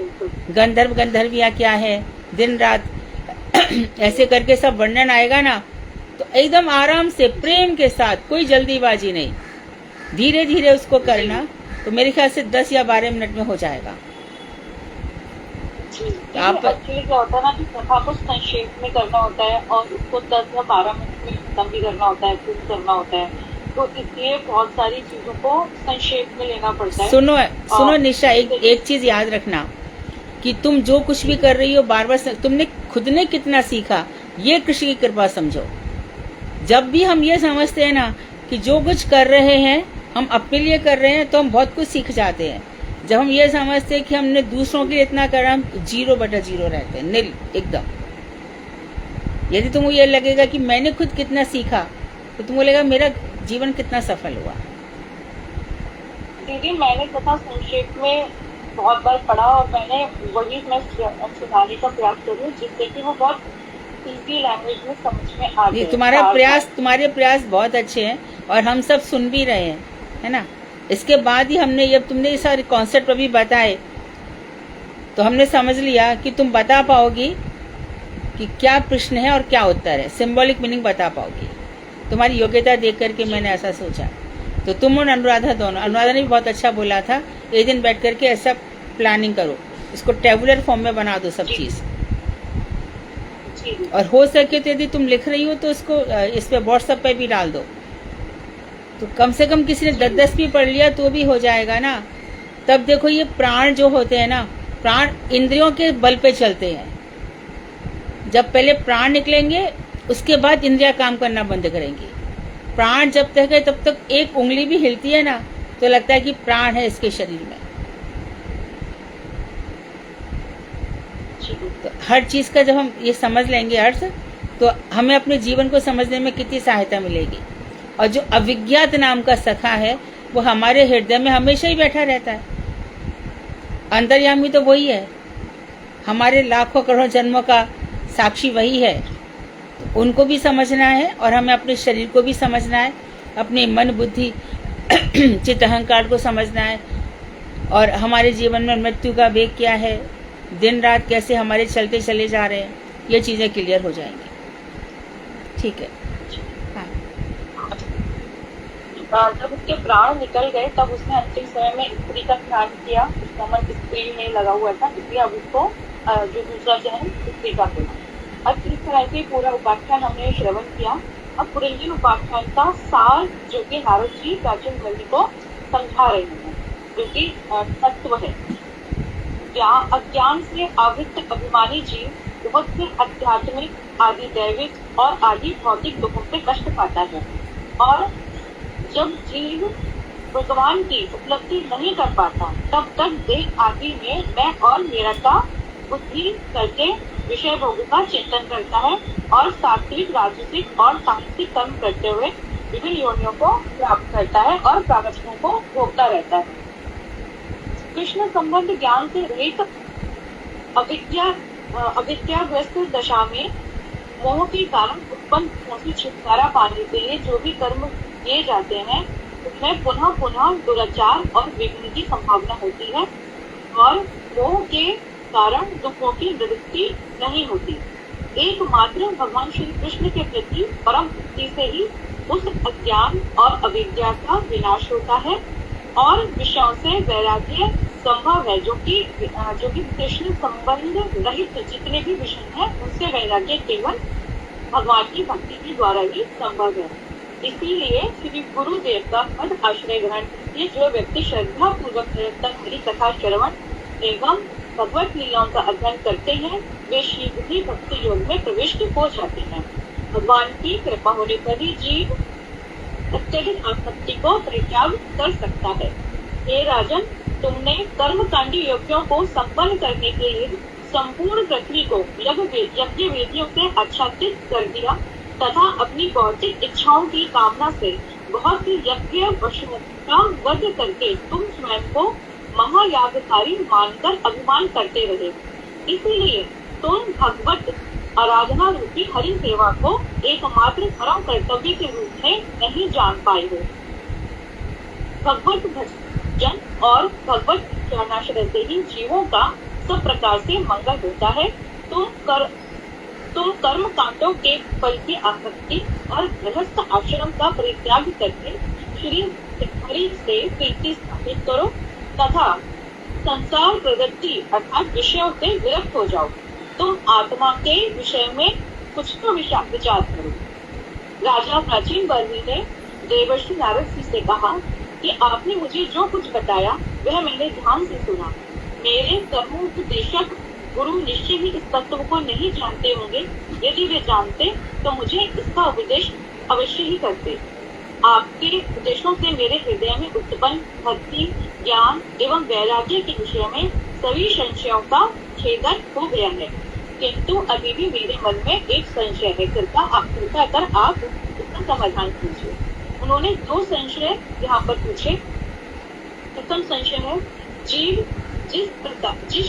[SPEAKER 2] गंधर्व गंधर्विया क्या है, दिन रात ऐसे करके सब वर्णन आएगा ना, तो एकदम आराम से प्रेम के साथ, कोई जल्दीबाजी नहीं, धीरे धीरे उसको करना, तो मेरे ख्याल से 10 या 12 मिनट में हो जाएगा।
[SPEAKER 9] तो आप एक्चुअली क्या होता है ना कि कथा को संक्षेप में करना होता है और उसको 10 या 12 मिनट में खत्म भी करना होता है, पूर्ण करना होता है, तो इसलिए बहुत सारी चीजों को संक्षेप में लेना पड़ता है।
[SPEAKER 2] सुनो निशा, एक चीज याद रखना कि तुम जो कुछ भी कर रही हो बार बार तुमने खुद ने कितना सीखा, ये कृष्ण की कृपा समझो। जब भी हम ये समझते हैं ना कि जो कुछ कर रहे हैं हम अपने लिए कर रहे हैं, तो हम बहुत कुछ सीख जाते हैं। जब हम ये समझते हैं कि हमने दूसरों के लिए इतना करा, हम 0/0 रहते हैं, नील एकदम। यदि तुमको ये लगेगा कि मैंने खुद कितना सीखा, तो तुमको लगेगा मेरा जीवन कितना सफल हुआ।
[SPEAKER 9] दीदी मैंने कथा संक्षेप में बहुत बार पढ़ा और मैंने वही मैं सुनाने का प्रयास कर रही हूँ, जिससे कि वो बहुत इजी लैंग्वेज में समझ में आ जाए।
[SPEAKER 2] तुम्हारे प्रयास बहुत अच्छे हैं और हम सब सुन भी रहे हैं, है ना। इसके बाद ही हमने, जब तुमने ये सारे कॉन्सेप्ट अभी बताए, तो हमने समझ लिया कि तुम बता पाओगी कि क्या प्रश्न है और क्या उत्तर है, सिंबॉलिक मीनिंग बता पाओगी। तुम्हारी योग्यता देख करके मैंने ऐसा सोचा। तो तुम और अनुराधा दोनों, अनुराधा ने भी बहुत अच्छा बोला था, एक दिन बैठ करके ऐसा प्लानिंग करो, इसको टेबुलर फॉर्म में बना दो सब चीज, और हो सके तो यदि तुम लिख रही हो तो उसको इस पे व्हाट्सएप पे भी डाल दो, तो कम से कम किसी ने 10 भी पढ़ लिया तो भी हो जाएगा ना। तब देखो ये प्राण जो होते हैं ना, प्राण इंद्रियों के बल पे चलते हैं। जब पहले प्राण निकलेंगे उसके बाद इंद्रियां काम करना बंद करेंगी। प्राण जब तक है तब तक एक उंगली भी हिलती है ना, तो लगता है कि प्राण है इसके शरीर में। तो हर चीज का जब हम ये समझ लेंगे अर्थ, तो हमें अपने जीवन को समझने में कितनी सहायता मिलेगी। और जो अविज्ञात नाम का सखा है, वो हमारे हृदय में हमेशा ही बैठा रहता है। अंतर्यामी तो वही है, हमारे लाखों करोड़ों जन्मों का साक्षी वही है। तो उनको भी समझना है और हमें अपने शरीर को भी समझना है, अपने मन बुद्धि चित्त अहंकार को समझना है, और हमारे जीवन में मृत्यु का वेग क्या है, दिन रात कैसे हमारे चलते चले जा रहे हैं, ये चीजें क्लियर हो जाएंगी। ठीक है।
[SPEAKER 9] जब उसके प्राण निकल गए तब उसने अंतिम समय में स्त्री का ध्यान किया, उसका मन स्त्री में लगा हुआ था, इसलिए अब उसको जो दूसरा जन्म स्त्री का मिला। अब इस तरह से पूरा उपाख्यान हमने श्रवण किया। अब पुरंजन उपाख्यान का सार जो कि नारद जी प्राचीन ग्रंथ को समझा रहे हैं, जो कि तत्व है। अज्ञान से आवृत अभिमानी जीव बहुत से आध्यात्मिक, आदि दैविक और आदि भौतिक दुखों से कष्ट पाता है, और जब जीव भगवान की उपलब्धि नहीं कर पाता तब तक देह आदि में मैं और मेरा का बुद्धि करके विषय भोग का चिंतन करता है और सात्विक, राजसिक और तामसिक कर्म करते हुए विभिन्न योनियों को प्राप्त करता है और प्रारब्धों को भोगता रहता है। कृष्ण संबंध ज्ञान से रहित अविद्याग्रस्त दशा में मोह के कारण उत्पन्न दुखों से छुटकारा पाने के लिए जो भी कर्म किए जाते हैं, उसमें पुनः पुनः दुराचार और विघ्न की संभावना होती है, और मोह के कारण दुखों की निवृत्ति नहीं होती। एकमात्र भगवान श्री कृष्ण के प्रति परम भक्ति से ही उस अज्ञान और अविद्या का विनाश होता है और विषयों से वैराग्य संभव है, जो कि कृष्ण संबंध रहित जितने भी विषय हैं उनसे वैराग्य केवल भगवान की भक्ति के द्वारा ही संभव है। इसीलिए श्री गुरुदेव का पद आश्रय ग्रहण करके जो व्यक्ति श्रद्धा पूर्वक निरंतर हरि कथा श्रवण एवं भगवत लीलाओं का अध्ययन करते हैं, वे शीघ्र ही भक्ति योग में प्रविष्ट हो जाते हैं। भगवान की कृपा होने पर ही जीव अत्यधिक आसक्ति को परित्याग कर सकता है। हे राजन, तुमने कर्मकांडी यज्ञों को संपन्न करने के लिए संपूर्ण पृथ्वी को यज्ञ वेदियों से आच्छादित कर दिया तथा अपनी भौतिक इच्छाओं की कामना से बहुत सी यज्ञ पशुओं का वध करके तुम स्वयं को महायागकारी मानकर अभिमान करते रहे। इसीलिए तुम भगवत आराधना रूपी हरि सेवा को एकमात्र परम कर्तव्य के रूप में नहीं जान पाए हो। भगवत भजन और भगवत चरणाश्रय से ही जीवों का सब प्रकार से मंगल होता है। तुम कर्म कांडों के फल की आसक्ति और गृहस्थ आश्रम का परित्याग करके श्री हरि से प्रीति स्थापित करो तथा संसार प्रवृत्ति अर्थात विषयों से विरक्त हो जाओ। तुम आत्मा के विषय में कुछ तो विचार करो। राजा प्राचीन बर्वी ने देवर्षि नारद जी से कहा कि आपने मुझे जो कुछ बताया वह मैंने ध्यान से सुना। मेरे कर्मोपदेशक गुरु निश्चय ही इस तत्व को नहीं जानते होंगे। यदि वे जानते तो मुझे इसका उपदेश अवश्य ही करते। आपके उपदेशों से मेरे हृदय में उत्पन्न भक्ति, ज्ञान एवं वैराग्य के विषय में सभी संशयों का छेदन हो गया है, किंतु अभी भी मेरे मन में एक संशय है। कृपया कर आप इसका समाधान कीजिए। उन्होंने 2 संशय यहाँ पर पूछे। प्रथम संशय है, जीव जिस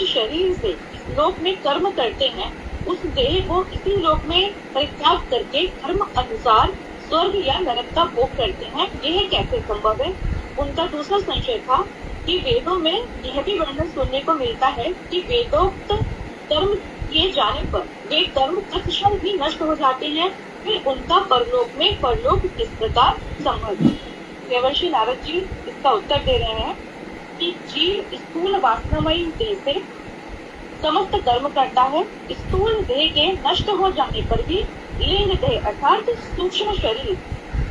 [SPEAKER 9] शरीर से इस लोक में कर्म करते हैं उस देह को इसी लोक में परित्याग करके कर्म अनुसार स्वर्ग या नरक का भोग करते हैं, यह कैसे संभव है। उनका दूसरा संशय था कि वेदों में यह भी वर्णन सुनने को मिलता है कि वेदोक्त कर्म किए जाने पर वे कर्म तत्क्षण ही नष्ट हो जाते हैं, फिर उनका परलोक किस प्रकार संभव है। देवर्षि नारद जी इसका उत्तर दे रहे हैं कि जीव स्थूल वासनामयी देह से समस्त कर्म करता है। स्थूल देह के नष्ट हो जाने पर भी लिंग देह अर्थात सूक्ष्म शरीर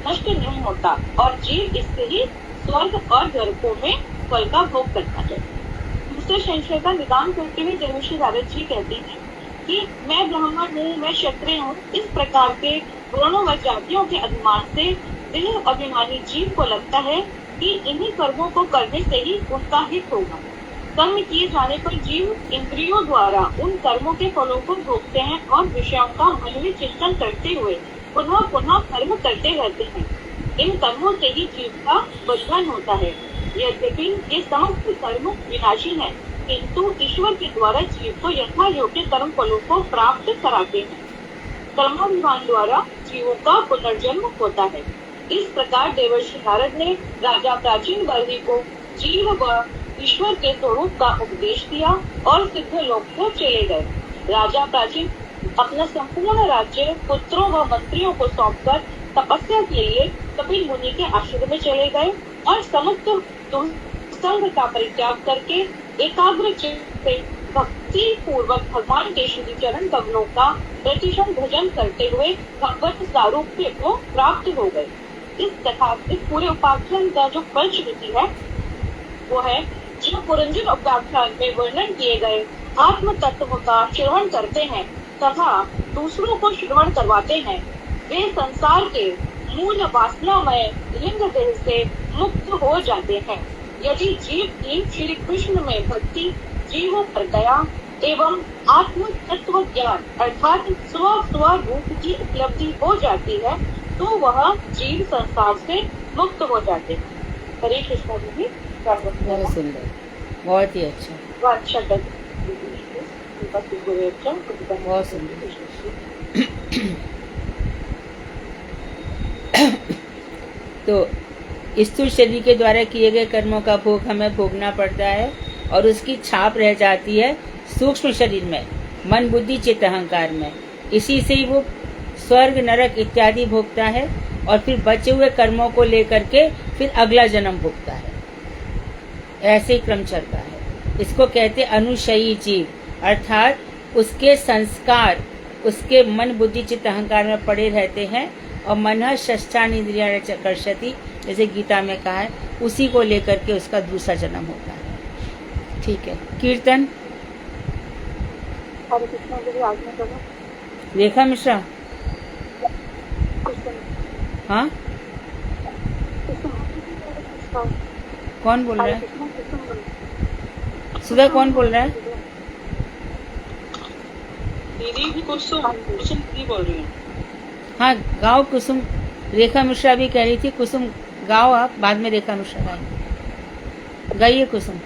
[SPEAKER 9] नष्ट नहीं होता और जीव इससे ही स्वर्ग और नरकों में फल का भोग करता है। दूसरे संशय का निदान करते हुए देवर्षि नारद जी कहते हैं कि मैं ब्राह्मण हूँ, मैं क्षत्रिय हूँ। इस प्रकार के वर्णों व जातियों के अभिमान से देह अभिमानी जीव को लगता है कि इन्हीं कर्मों को करने से ही उनका हित होगा। कर्म किए जाने पर जीव इंद्रियों द्वारा उन कर्मों के फलों को भोगते हैं और विषयों का मन में चिंतन करते हुए पुनः पुनः कर्म करते रहते हैं। इन कर्मों से ही जीव का बंधन होता है। यद्यपि ये समस्त कर्म विनाशी हैं, किंतु ईश्वर के द्वारा जीव को यथा योग्य कर्म फलों को प्राप्त कराते हैं। कर्माभिमान द्वारा जीवों का पुनर्जन्म होता है। इस प्रकार देवर्षि नारद ने राजा प्राचीन बर्वी को जीव व ईश्वर के स्वरूप का उपदेश दिया और सिद्ध लोक को चले गए। राजा प्राचीन अपना संपूर्ण राज्य पुत्रों व मंत्रियों को सौंपकर तपस्या के लिए कपिल मुनि के आश्रम में चले गए और समस्त संग का परित्याग करके एकाग्र चित्त से भक्ति पूर्वक भगवान के श्री चरण कमलों का प्रतिक्षण भजन करते हुए भगवत सारूप्य को प्राप्त हो गए। इस पूरे उपाख्यान का जो फलश्रुति है वो है, जो पुरंजन उपाख्यान में वर्णन किए गए आत्म तत्व का श्रवण करते हैं तथा दूसरों को श्रवण करवाते हैं, वे संसार के मूल वासनामय लिंग देह से मुक्त हो जाते हैं। यदि जीव की श्री कृष्ण में भक्ति, जीवों पर दया एवं आत्म तत्व ज्ञान अर्थात स्वरूप की उपलब्धि हो जाती है तो वह जीव संसार से मुक्त हो जाते हैं। हरे कृष्ण जी।
[SPEAKER 2] बहुत सुंदर, बहुत ही अच्छा,
[SPEAKER 9] बहुत
[SPEAKER 2] सुंदर। तो स्थूल शरीर के द्वारा किए गए कर्मों का भोग हमें भोगना पड़ता है और उसकी छाप रह जाती है सूक्ष्म शरीर में, मन बुद्धि चित्त अहंकार में। इसी से ही वो स्वर्ग नरक इत्यादि भोगता है और फिर बचे हुए कर्मों को लेकर के फिर अगला जन्म भोगता है। ऐसे ही क्रम चलता है। इसको कहते अनुशयी जीव, अर्थात उसके संस्कार उसके मन बुद्धि चित्त अहंकार में पड़े रहते हैं और मन षष्ठान इंद्रिया कर्षति, जैसे गीता में कहा है, उसी को लेकर के उसका दूसरा जन्म होता है। ठीक है, कीर्तन
[SPEAKER 4] हरे कृष्णा दीदी आज्ञा करो।
[SPEAKER 2] रेखा मिश्रा। हाँ, कौन बोल रहा है? सुधा कौन बोल रहा है?
[SPEAKER 1] दीदी कुसुम दीदी बोल रही है।
[SPEAKER 2] हाँ, गाओ कुसुम। रेखा मिश्रा भी कह रही थी कुसुम गाओ आप, बाद में रेखा मिश्रा गाएंगे। गाइए कुसुम।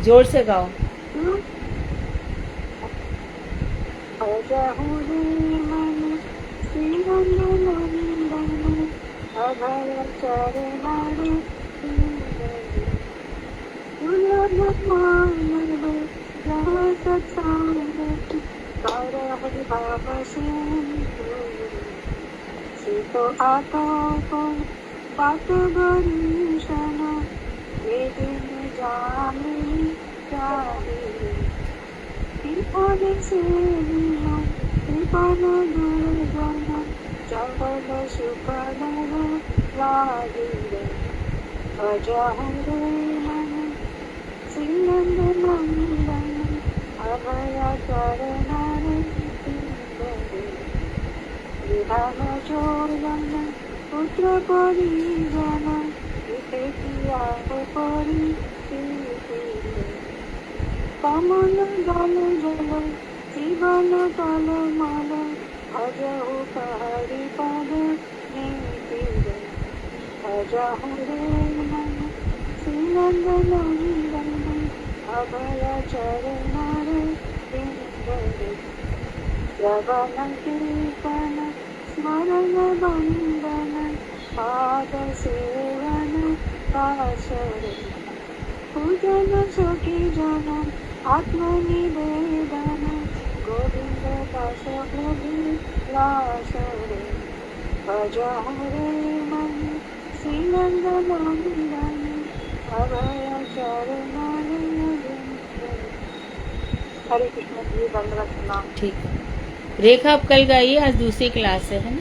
[SPEAKER 2] जोर से गाओ।
[SPEAKER 4] हरे कृष्ण जी दंडवत प्रणाम।
[SPEAKER 2] ठीक है, रेखा आप कल गाइए, आज दूसरी क्लास है ना।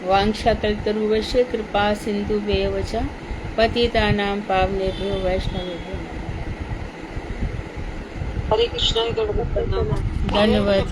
[SPEAKER 2] वांछाकल्पतरुवश्य कृपा सिंधु वेवचा पतितानां पावनेभ्यो वैष्णवेभ्यो
[SPEAKER 1] हरे कृष्णा दंडवत प्रणाम।
[SPEAKER 2] धन्यवाद।